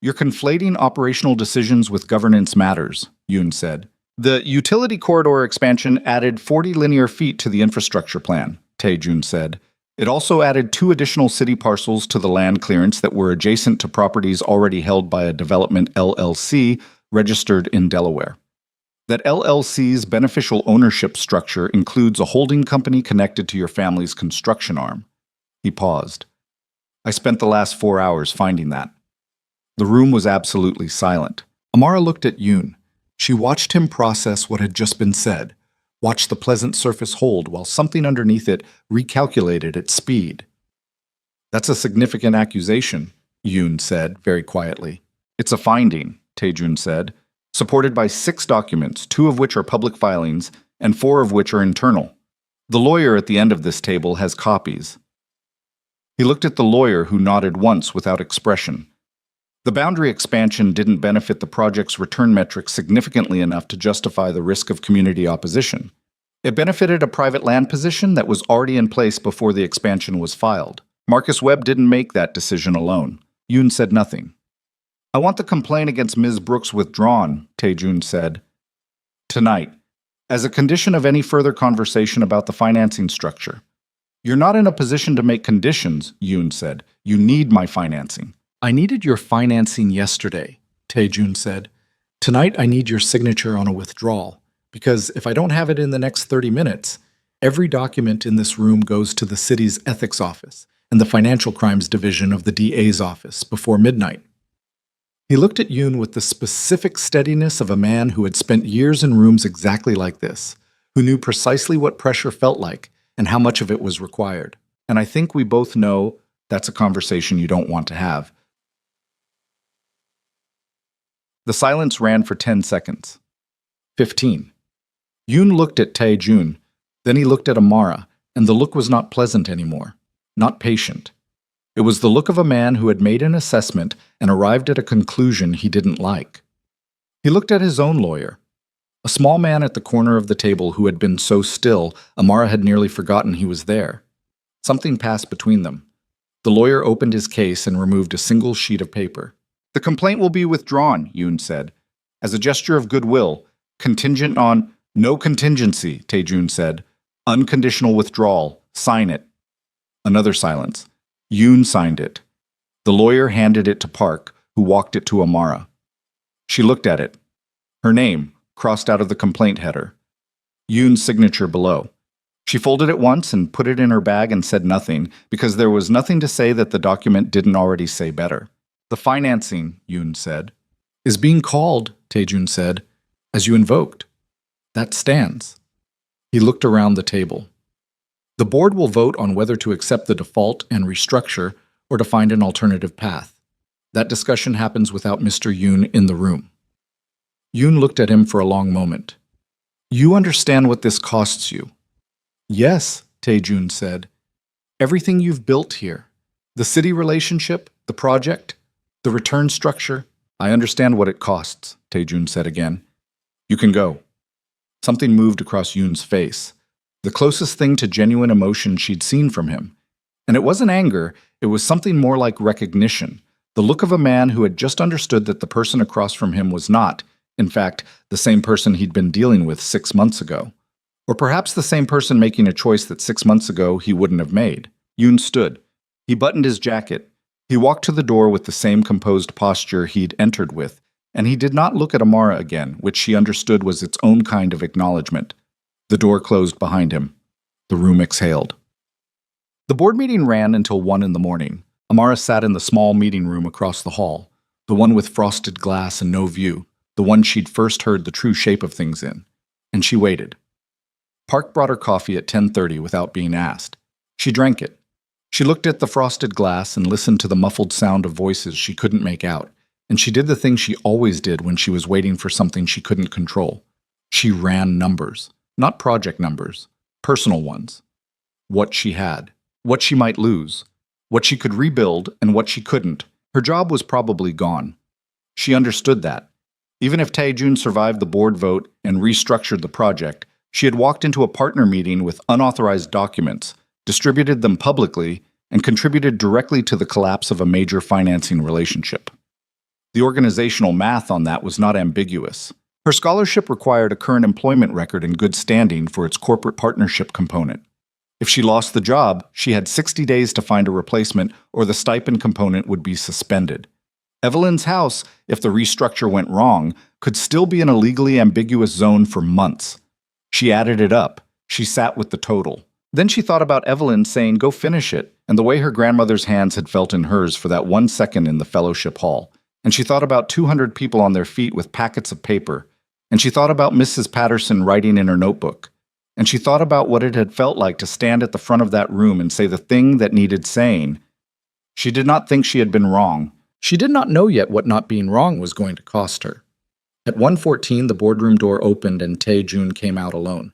"You're conflating operational decisions with governance matters," Yoon said. "The utility corridor expansion added 40 linear feet to the infrastructure plan," Tae-jun said. "It also added 2 additional city parcels to the land clearance that were adjacent to properties already held by a development LLC registered in Delaware. That LLC's beneficial ownership structure includes a holding company connected to your family's construction arm." He paused. "I spent the last 4 hours finding that." The room was absolutely silent. Amara looked at Yoon. She watched him process what had just been said, watched the pleasant surface hold while something underneath it recalculated its speed. "That's a significant accusation," Yoon said very quietly. "It's a finding," Tae-jun said, "supported by 6 documents, 2 of which are public filings and 4 of which are internal. The lawyer at the end of this table has copies." He looked at the lawyer, who nodded once without expression. The boundary expansion didn't benefit the project's return metrics significantly enough to justify the risk of community opposition. It benefited a private land position that was already in place before the expansion was filed. Marcus Webb didn't make that decision alone. Yoon said nothing. "I want the complaint against Ms. Brooks withdrawn," Tae-joon said. "Tonight, as a condition of any further conversation about the financing structure." "You're not in a position to make conditions," Yoon said. "You need my financing." "I needed your financing yesterday," Tae-joon said. "Tonight I need your signature on a withdrawal, because if I don't have it in the next 30 minutes, every document in this room goes to the city's ethics office and the financial crimes division of the DA's office before midnight." He looked at Yoon with the specific steadiness of a man who had spent years in rooms exactly like this, who knew precisely what pressure felt like and how much of it was required. "And I think we both know that's a conversation you don't want to have." The silence ran for 10 seconds. 15. Yoon looked at Tae-joon, then he looked at Amara, and the look was not pleasant anymore, not patient. It was the look of a man who had made an assessment and arrived at a conclusion he didn't like. He looked at his own lawyer, a small man at the corner of the table who had been so still Amara had nearly forgotten he was there. Something passed between them. The lawyer opened his case and removed a single sheet of paper. "The complaint will be withdrawn," Yoon said. "As a gesture of goodwill, contingent on—" "No contingency," Tae-joon said. "Unconditional withdrawal. Sign it." Another silence. Yoon signed it. The lawyer handed it to Park, who walked it to Amara. She looked at it. Her name, crossed out of the complaint header. Yoon's signature below. She folded it once and put it in her bag and said nothing, because there was nothing to say that the document didn't already say better. "The financing," Yoon said. "Is being called," Tae-joon said, "as you invoked. That stands." He looked around the table. "The board will vote on whether to accept the default and restructure or to find an alternative path. That discussion happens without Mr. Yoon in the room." Yoon looked at him for a long moment. "You understand what this costs you?" "Yes," Tae-joon said. "Everything you've built here. The city relationship, the project, the return structure." "I understand what it costs," Tae-joon said again. "You can go." Something moved across Yoon's face, the closest thing to genuine emotion she'd seen from him. And it wasn't anger, it was something more like recognition, the look of a man who had just understood that the person across from him was not, in fact, the same person he'd been dealing with 6 months ago. Or perhaps the same person making a choice that 6 months ago he wouldn't have made. Yoon stood. He buttoned his jacket. He walked to the door with the same composed posture he'd entered with, and he did not look at Amara again, which she understood was its own kind of acknowledgement. The door closed behind him. The room exhaled. The board meeting ran until 1 in the morning. Amara sat in the small meeting room across the hall, the one with frosted glass and no view, the one she'd first heard the true shape of things in. And she waited. Park brought her coffee at 10:30 without being asked. She drank it. She looked at the frosted glass and listened to the muffled sound of voices she couldn't make out, and she did the thing she always did when she was waiting for something she couldn't control. She ran numbers. Not project numbers, personal ones. What she had, what she might lose, what she could rebuild and what she couldn't. Her job was probably gone. She understood that. Even if Tae-joon survived the board vote and restructured the project, she had walked into a partner meeting with unauthorized documents, distributed them publicly, and contributed directly to the collapse of a major financing relationship. The organizational math on that was not ambiguous. Her scholarship required a current employment record in good standing for its corporate partnership component. If she lost the job, she had 60 days to find a replacement, or the stipend component would be suspended. Evelyn's house, if the restructure went wrong, could still be in a legally ambiguous zone for months. She added it up. She sat with the total. Then she thought about Evelyn saying, "Go finish it," and the way her grandmother's hands had felt in hers for that 1 second in the fellowship hall. And she thought about 200 people on their feet with packets of paper. And she thought about Mrs. Patterson writing in her notebook. And she thought about what it had felt like to stand at the front of that room and say the thing that needed saying. She did not think she had been wrong. She did not know yet what not being wrong was going to cost her. At 1:14, the boardroom door opened and Tae-joon came out alone.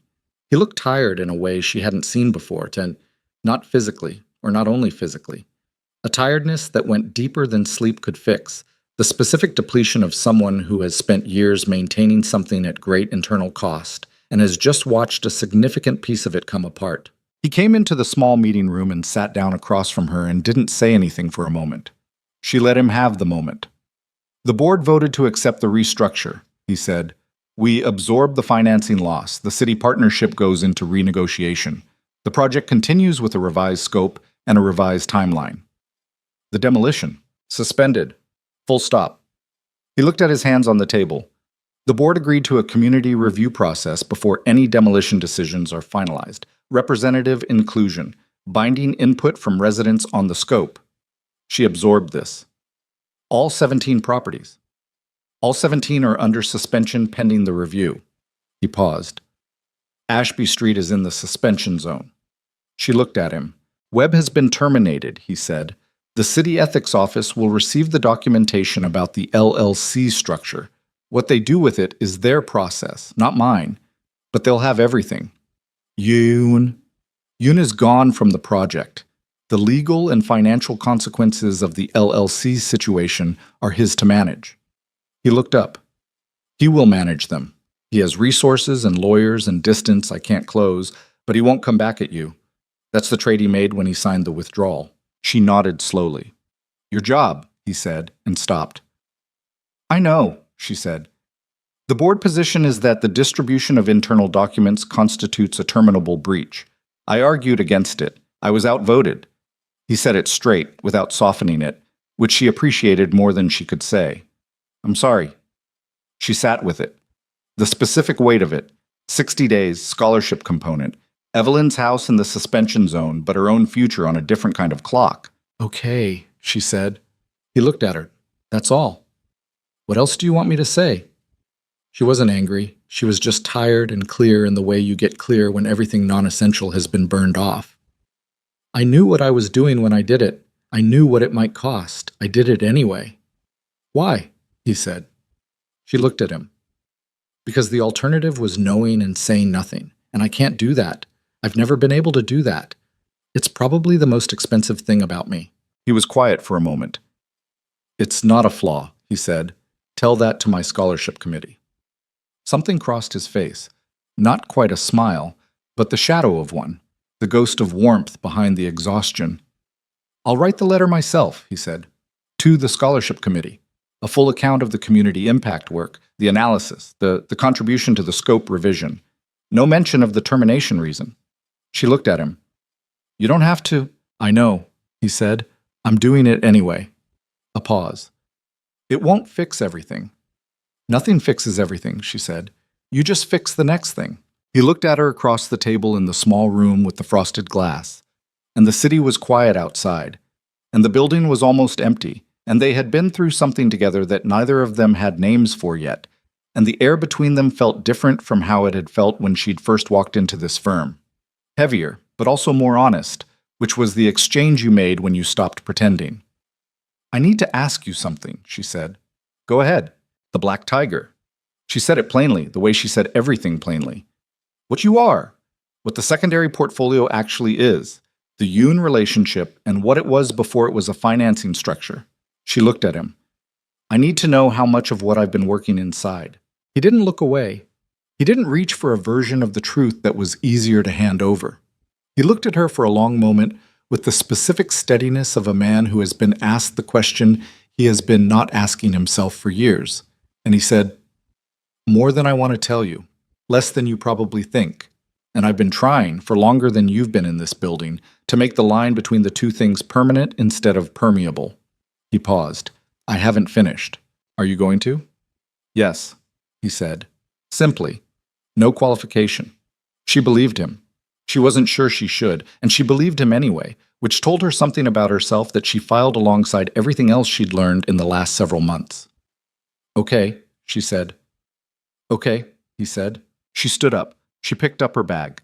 He looked tired in a way she hadn't seen before, not physically, or not only physically. A tiredness that went deeper than sleep could fix, the specific depletion of someone who has spent years maintaining something at great internal cost and has just watched a significant piece of it come apart. He came into the small meeting room and sat down across from her and didn't say anything for a moment. She let him have the moment. The board voted to accept the restructure, he said. We absorb the financing loss. The city partnership goes into renegotiation. The project continues with a revised scope and a revised timeline. The demolition. Suspended. Full stop. He looked at his hands on the table. The board agreed to a community review process before any demolition decisions are finalized. Representative inclusion. Binding input from residents on the scope. She absorbed this. All 17 properties. All 17 are under suspension pending the review. He paused. Ashby Street is in the suspension zone. She looked at him. Webb has been terminated, he said. The city ethics office will receive the documentation about the LLC structure. What they do with it is their process, not mine. But they'll have everything. Yoon is gone from the project. The legal and financial consequences of the LLC situation are his to manage. He looked up. He will manage them. He has resources and lawyers and distance I can't close, but he won't come back at you. That's the trade he made when he signed the withdrawal. She nodded slowly. Your job, he said, and stopped. I know, she said. The board position is that the distribution of internal documents constitutes a terminable breach. I argued against it. I was outvoted. He said it straight, without softening it, which she appreciated more than she could say. I'm sorry. She sat with it. The specific weight of it, 60 days, scholarship component, Evelyn's house in the suspension zone, but her own future on a different kind of clock. Okay, she said. He looked at her. That's all. What else do you want me to say? She wasn't angry. She was just tired and clear in the way you get clear when everything non-essential has been burned off. I knew what I was doing when I did it. I knew what it might cost. I did it anyway. Why? He said. She looked at him. Because the alternative was knowing and saying nothing, and I can't do that. I've never been able to do that. It's probably the most expensive thing about me. He was quiet for a moment. It's not a flaw, he said. Tell that to my scholarship committee. Something crossed his face. Not quite a smile, but the shadow of one, the ghost of warmth behind the exhaustion. I'll write the letter myself, he said, to the scholarship committee. A full account of the community impact work, the analysis, the contribution to the scope revision. No mention of the termination reason. She looked at him. You don't have to. I know, he said. I'm doing it anyway. A pause. It won't fix everything. Nothing fixes everything, she said. You just fix the next thing. He looked at her across the table in the small room with the frosted glass. And the city was quiet outside. And the building was almost empty. And they had been through something together that neither of them had names for yet. And the air between them felt different from how it had felt when she'd first walked into this firm. Heavier, but also more honest, which was the exchange you made when you stopped pretending. I need to ask you something, she said. Go ahead. The black tiger. She said it plainly, the way she said everything plainly. What you are, what the secondary portfolio actually is, the Yoon relationship, and what it was before it was a financing structure. She looked at him. I need to know how much of what I've been working inside. He didn't look away. He didn't reach for a version of the truth that was easier to hand over. He looked at her for a long moment with the specific steadiness of a man who has been asked the question he has been not asking himself for years. And he said, more than I want to tell you, less than you probably think. And I've been trying, for longer than you've been in this building, to make the line between the two things permanent instead of permeable. He paused. I haven't finished. Are you going to? Yes, he said. Simply. No qualification. She believed him. She wasn't sure she should, and she believed him anyway, which told her something about herself that she filed alongside everything else she'd learned in the last several months. Okay, she said. Okay, he said. She stood up. She picked up her bag.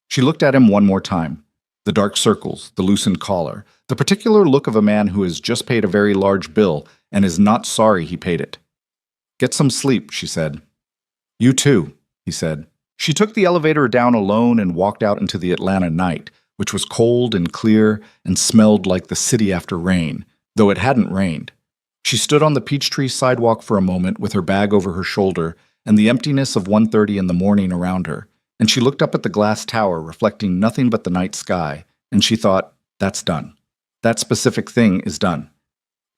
She looked at him one more time. The dark circles, the loosened collar, the particular look of a man who has just paid a very large bill and is not sorry he paid it. Get some sleep, she said. You too, he said. She took the elevator down alone and walked out into the Atlanta night, which was cold and clear and smelled like the city after rain, though it hadn't rained. She stood on the Peachtree sidewalk for a moment with her bag over her shoulder and the emptiness of 1:30 in the morning around her, and she looked up at the glass tower reflecting nothing but the night sky, and she thought, that's done. That specific thing is done.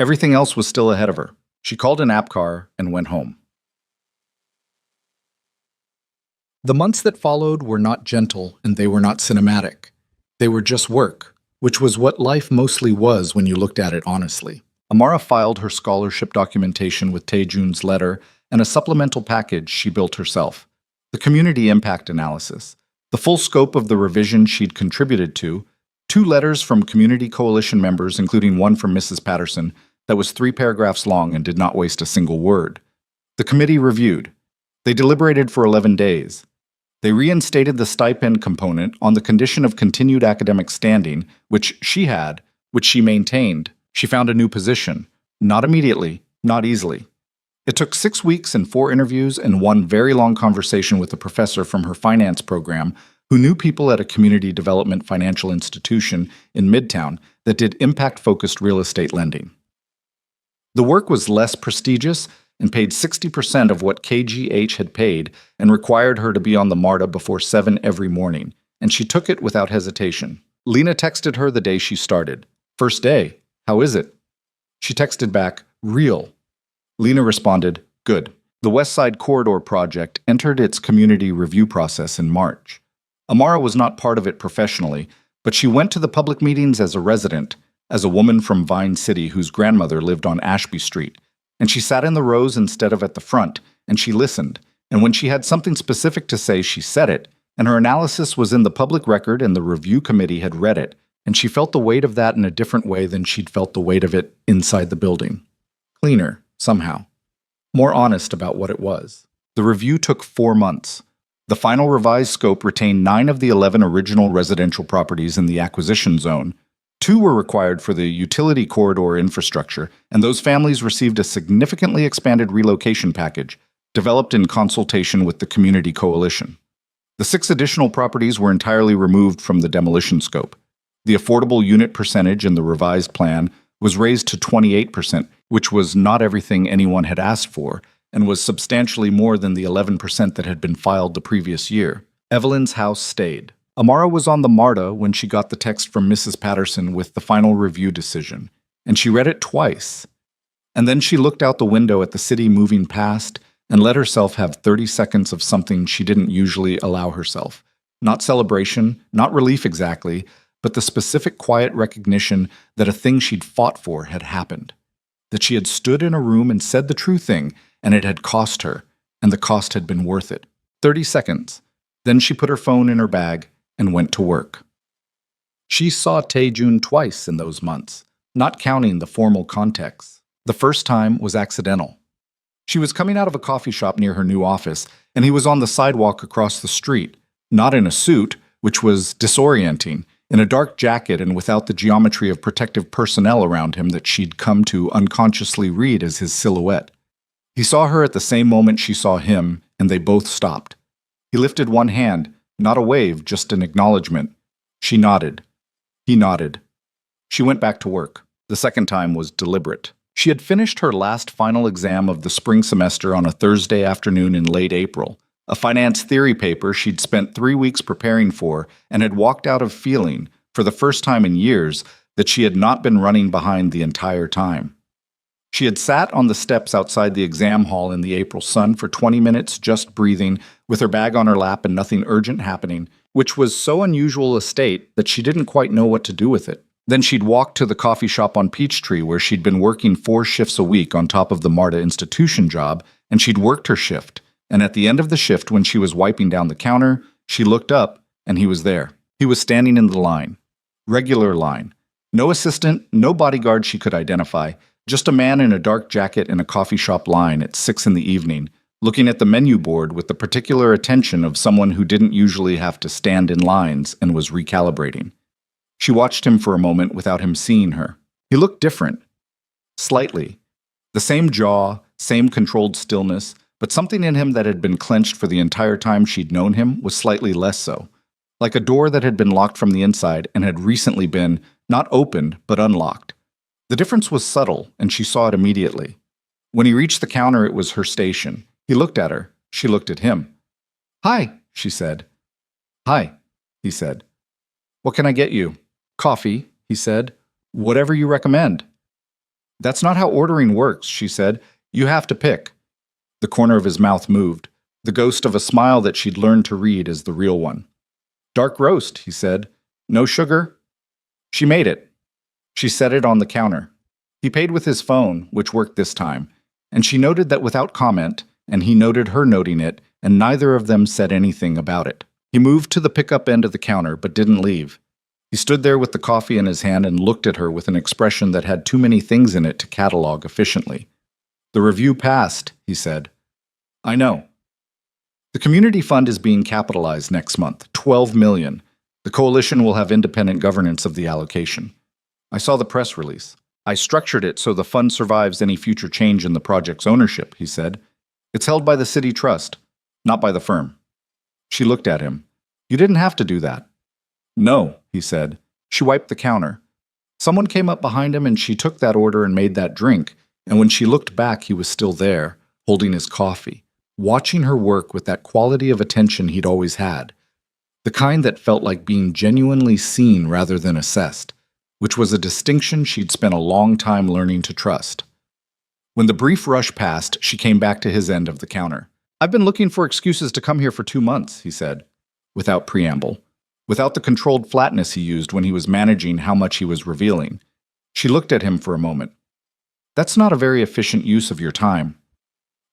Everything else was still ahead of her. She called an app car and went home. The months that followed were not gentle and they were not cinematic. They were just work, which was what life mostly was when you looked at it honestly. Amara filed her scholarship documentation with Tae-jun's letter and a supplemental package she built herself. The community impact analysis, the full scope of the revision she'd contributed to, 2 letters from community coalition members, including one from Mrs. Patterson, that was 3 paragraphs long and did not waste a single word. The committee reviewed. They deliberated for 11 days. They reinstated the stipend component on the condition of continued academic standing, which she had, which she maintained. She found a new position. Not immediately, not easily. It took 6 weeks and 4 interviews and one very long conversation with a professor from her finance program who knew people at a community development financial institution in Midtown that did impact-focused real estate lending. The work was less prestigious and paid 60% of what KGH had paid and required her to be on the MARTA before 7 every morning, and she took it without hesitation. Lena texted her the day she started. "First day. How is it?" She texted back, "Real." Lena responded, "Good." The West Side Corridor project entered its community review process in March. Amara was not part of it professionally, but she went to the public meetings as a resident, as a woman from Vine City whose grandmother lived on Ashby Street, and she sat in the rows instead of at the front, and she listened, and when she had something specific to say, she said it, and her analysis was in the public record and the review committee had read it, and she felt the weight of that in a different way than she'd felt the weight of it inside the building. Cleaner, somehow. More honest about what it was. The review took 4 months. The final revised scope retained 9 of the 11 original residential properties in the acquisition zone. 2 were required for the utility corridor infrastructure, and those families received a significantly expanded relocation package, developed in consultation with the community coalition. The 6 additional properties were entirely removed from the demolition scope. The affordable unit percentage in the revised plan was raised to 28%, which was not everything anyone had asked for, and was substantially more than the 11% that had been filed the previous year. Evelyn's house stayed. Amara was on the MARTA when she got the text from Mrs. Patterson with the final review decision, and she read it twice. And then she looked out the window at the city moving past and let herself have 30 seconds of something she didn't usually allow herself. Not celebration, not relief exactly, but the specific quiet recognition that a thing she'd fought for had happened. That she had stood in a room and said the true thing, and it had cost her, and the cost had been worth it. 30 seconds. Then she put her phone in her bag and went to work. She saw Tae-jun twice in those months, not counting the formal contexts. The first time was accidental. She was coming out of a coffee shop near her new office, and he was on the sidewalk across the street, not in a suit, which was disorienting, in a dark jacket and without the geometry of protective personnel around him that she'd come to unconsciously read as his silhouette. He saw her at the same moment she saw him, and they both stopped. He lifted one hand, not a wave, just an acknowledgement. She nodded. He nodded. She went back to work. The second time was deliberate. She had finished her last final exam of the spring semester on a Thursday afternoon in late April, a finance theory paper she'd spent 3 weeks preparing for and had walked out of feeling, for the first time in years, that she had not been running behind the entire time. She had sat on the steps outside the exam hall in the April sun for 20 minutes just breathing, with her bag on her lap and nothing urgent happening, which was so unusual a state that she didn't quite know what to do with it. Then she'd walked to the coffee shop on Peachtree where she'd been working 4 shifts a week on top of the MARTA institution job, and she'd worked her shift. And at the end of the shift, when she was wiping down the counter, she looked up, and he was there. He was standing in the line. Regular line. No assistant, no bodyguard she could identify, just a man in a dark jacket in a coffee shop line at 6 in the evening, looking at the menu board with the particular attention of someone who didn't usually have to stand in lines and was recalibrating. She watched him for a moment without him seeing her. He looked different. Slightly. The same jaw, same controlled stillness, but something in him that had been clenched for the entire time she'd known him was slightly less so. like a door that had been locked from the inside and had recently been, not opened, but unlocked. The difference was subtle, and she saw it immediately. When he reached the counter, it was her station. He looked at her. She looked at him. "Hi," she said. "Hi," he said. "What can I get you?" "Coffee," he said. "Whatever you recommend." "That's not how ordering works," she said. "You have to pick." The corner of his mouth moved, the ghost of a smile that she'd learned to read as the real one. "Dark roast," he said. "No sugar?" She made it. She set it on the counter. He paid with his phone, which worked this time, and she noted that without comment, and he noted her noting it, and neither of them said anything about it. He moved to the pickup end of the counter, but didn't leave. He stood there with the coffee in his hand and looked at her with an expression that had too many things in it to catalog efficiently. "The review passed," he said. "I know." "The community fund is being capitalized next month, $12 million. The coalition will have independent governance of the allocation. I saw the press release. I structured it so the fund survives any future change in the project's ownership," he said. "It's held by the city trust, not by the firm." She looked at him. "You didn't have to do that." "No," he said. She wiped the counter. Someone came up behind him and she took that order and made that drink, and when she looked back, he was still there, holding his coffee, watching her work with that quality of attention he'd always had, the kind that felt like being genuinely seen rather than assessed, which was a distinction she'd spent a long time learning to trust. When the brief rush passed, she came back to his end of the counter. "I've been looking for excuses to come here for 2 months," he said, without preamble, without the controlled flatness he used when he was managing how much he was revealing. She looked at him for a moment. "That's not a very efficient use of your time."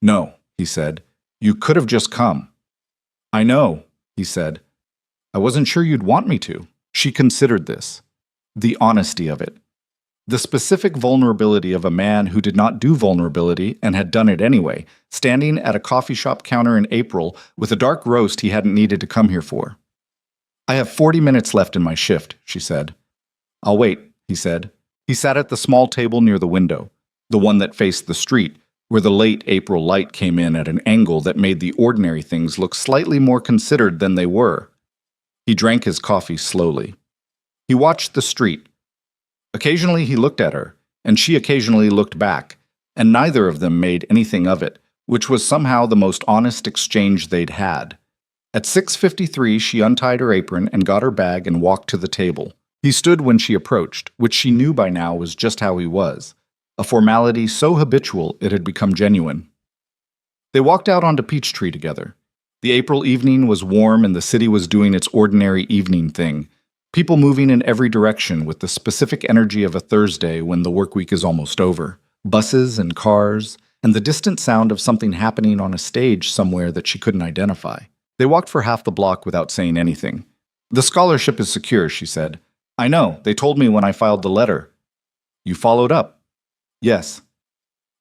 "No," he said. "You could have just come." "I know," he said. "I wasn't sure you'd want me to." She considered this. The honesty of it. The specific vulnerability of a man who did not do vulnerability and had done it anyway, standing at a coffee shop counter in April with a dark roast he hadn't needed to come here for. "I have 40 minutes left in my shift," she said. "I'll wait," he said. He sat at the small table near the window, the one that faced the street, where the late April light came in at an angle that made the ordinary things look slightly more considered than they were. He drank his coffee slowly. He watched the street. Occasionally he looked at her, and she occasionally looked back, and neither of them made anything of it, which was somehow the most honest exchange they'd had. At 6:53 she untied her apron and got her bag and walked to the table. He stood when she approached, which she knew by now was just how he was, a formality so habitual it had become genuine. They walked out onto Peachtree together. The April evening was warm and the city was doing its ordinary evening thing, people moving in every direction with the specific energy of a Thursday when the work week is almost over. Buses and cars, and the distant sound of something happening on a stage somewhere that she couldn't identify. They walked for half the block without saying anything. "The scholarship is secure," she said. "I know, they told me when I filed the letter." "You followed up?" "Yes."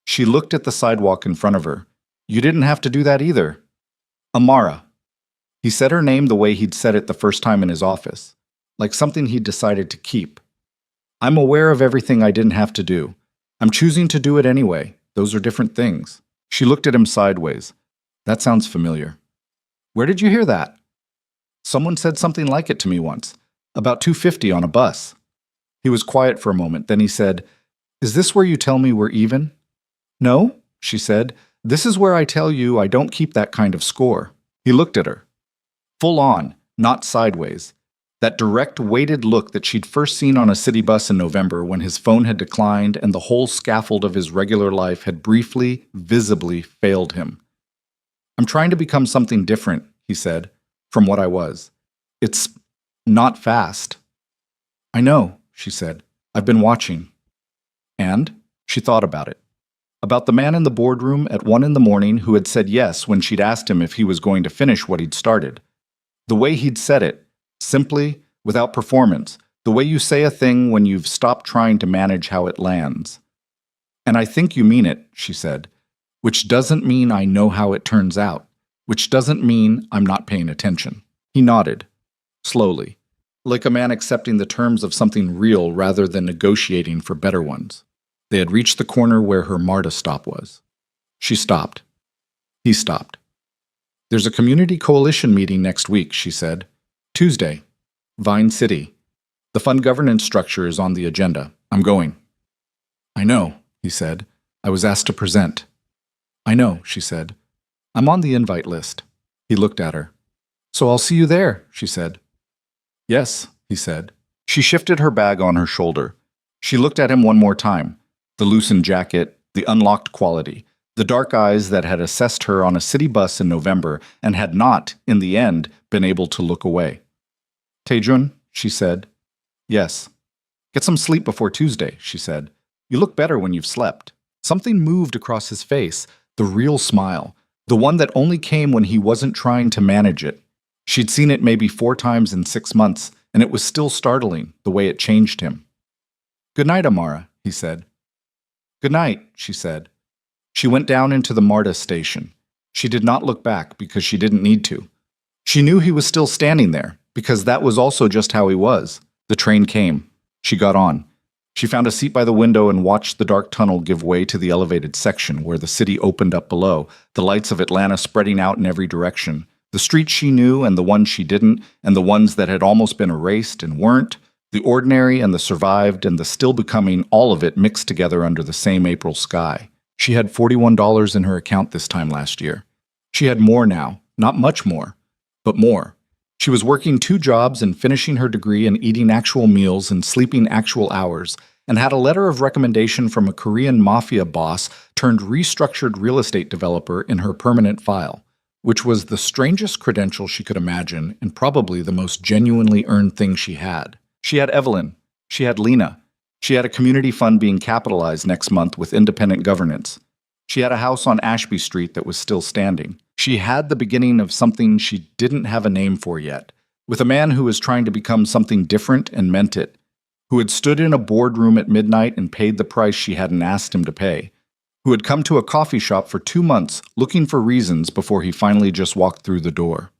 She looked at the sidewalk in front of her. "You didn't have to do that either." "Amara." He said her name the way he'd said it the first time in his office, like something he'd decided to keep. "I'm aware of everything I didn't have to do. I'm choosing to do it anyway. Those are different things." She looked at him sideways. "That sounds familiar." "Where did you hear that?" "Someone said something like it to me once, about 250 on a bus." He was quiet for a moment, then he said, "Is this where you tell me we're even?" "No," she said. "This is where I tell you I don't keep that kind of score." He looked at her. Full on, not sideways. That direct, weighted look that she'd first seen on a city bus in November when his phone had declined and the whole scaffold of his regular life had briefly, visibly failed him. "I'm trying to become something different," he said, "from what I was. It's not fast." "I know," she said. "I've been watching." And she thought about it. About the man in the boardroom at 1 a.m. who had said yes when she'd asked him if he was going to finish what he'd started. The way he'd said it, simply, without performance, the way you say a thing when you've stopped trying to manage how it lands. "And I think you mean it," she said, "which doesn't mean I know how it turns out, which doesn't mean I'm not paying attention." He nodded, slowly, like a man accepting the terms of something real rather than negotiating for better ones. They had reached the corner where her MARTA stop was. She stopped. He stopped. "There's a community coalition meeting next week," she said. Tuesday, Vine City. The fund governance structure is on the agenda. I'm going. I know, he said. I was asked to present. I know, she said. I'm on the invite list. He looked at her. So I'll see you there, she said. Yes, he said. She shifted her bag on her shoulder. She looked at him one more time. The loosened jacket, the unlocked quality, the dark eyes that had assessed her on a city bus in November and had not, in the end, been able to look away. Taejun, she said. Yes. Get some sleep before Tuesday, she said. You look better when you've slept. Something moved across his face, the real smile, the one that only came when he wasn't trying to manage it. She'd seen it maybe 4 times in 6 months, and it was still startling, the way it changed him. Good night, Amara, he said. Good night, she said. She went down into the MARTA station. She did not look back because she didn't need to. She knew he was still standing there, because that was also just how he was. The train came. She got on. She found a seat by the window and watched the dark tunnel give way to the elevated section where the city opened up below, the lights of Atlanta spreading out in every direction, the streets she knew and the ones she didn't, and the ones that had almost been erased and weren't, the ordinary and the survived and the still becoming, all of it mixed together under the same April sky. She had $41 in her account this time last year. She had more now, not much more, but more. She was working 2 jobs and finishing her degree and eating actual meals and sleeping actual hours, and had a letter of recommendation from a Korean Mafia boss turned restructured real estate developer in her permanent file, which was the strangest credential she could imagine and probably the most genuinely earned thing she had. She had Evelyn. She had Lena. She had a community fund being capitalized next month with independent governance. She had a house on Ashby Street that was still standing. She had the beginning of something she didn't have a name for yet, with a man who was trying to become something different and meant it, who had stood in a boardroom at midnight and paid the price she hadn't asked him to pay, who had come to a coffee shop for 2 months looking for reasons before he finally just walked through the door.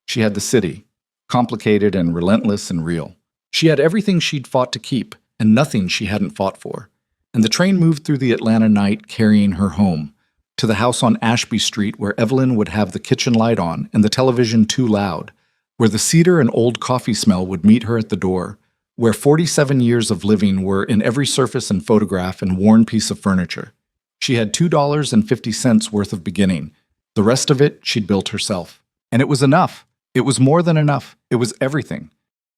She had the city, complicated and relentless and real. She had everything she'd fought to keep, and nothing she hadn't fought for. And the train moved through the Atlanta night carrying her home, to the house on Ashby Street where Evelyn would have the kitchen light on and the television too loud, where the cedar and old coffee smell would meet her at the door, where 47 years of living were in every surface and photograph and worn piece of furniture. She had $2.50 worth of beginning. The rest of it she'd built herself. And it was enough. It was more than enough. It was everything.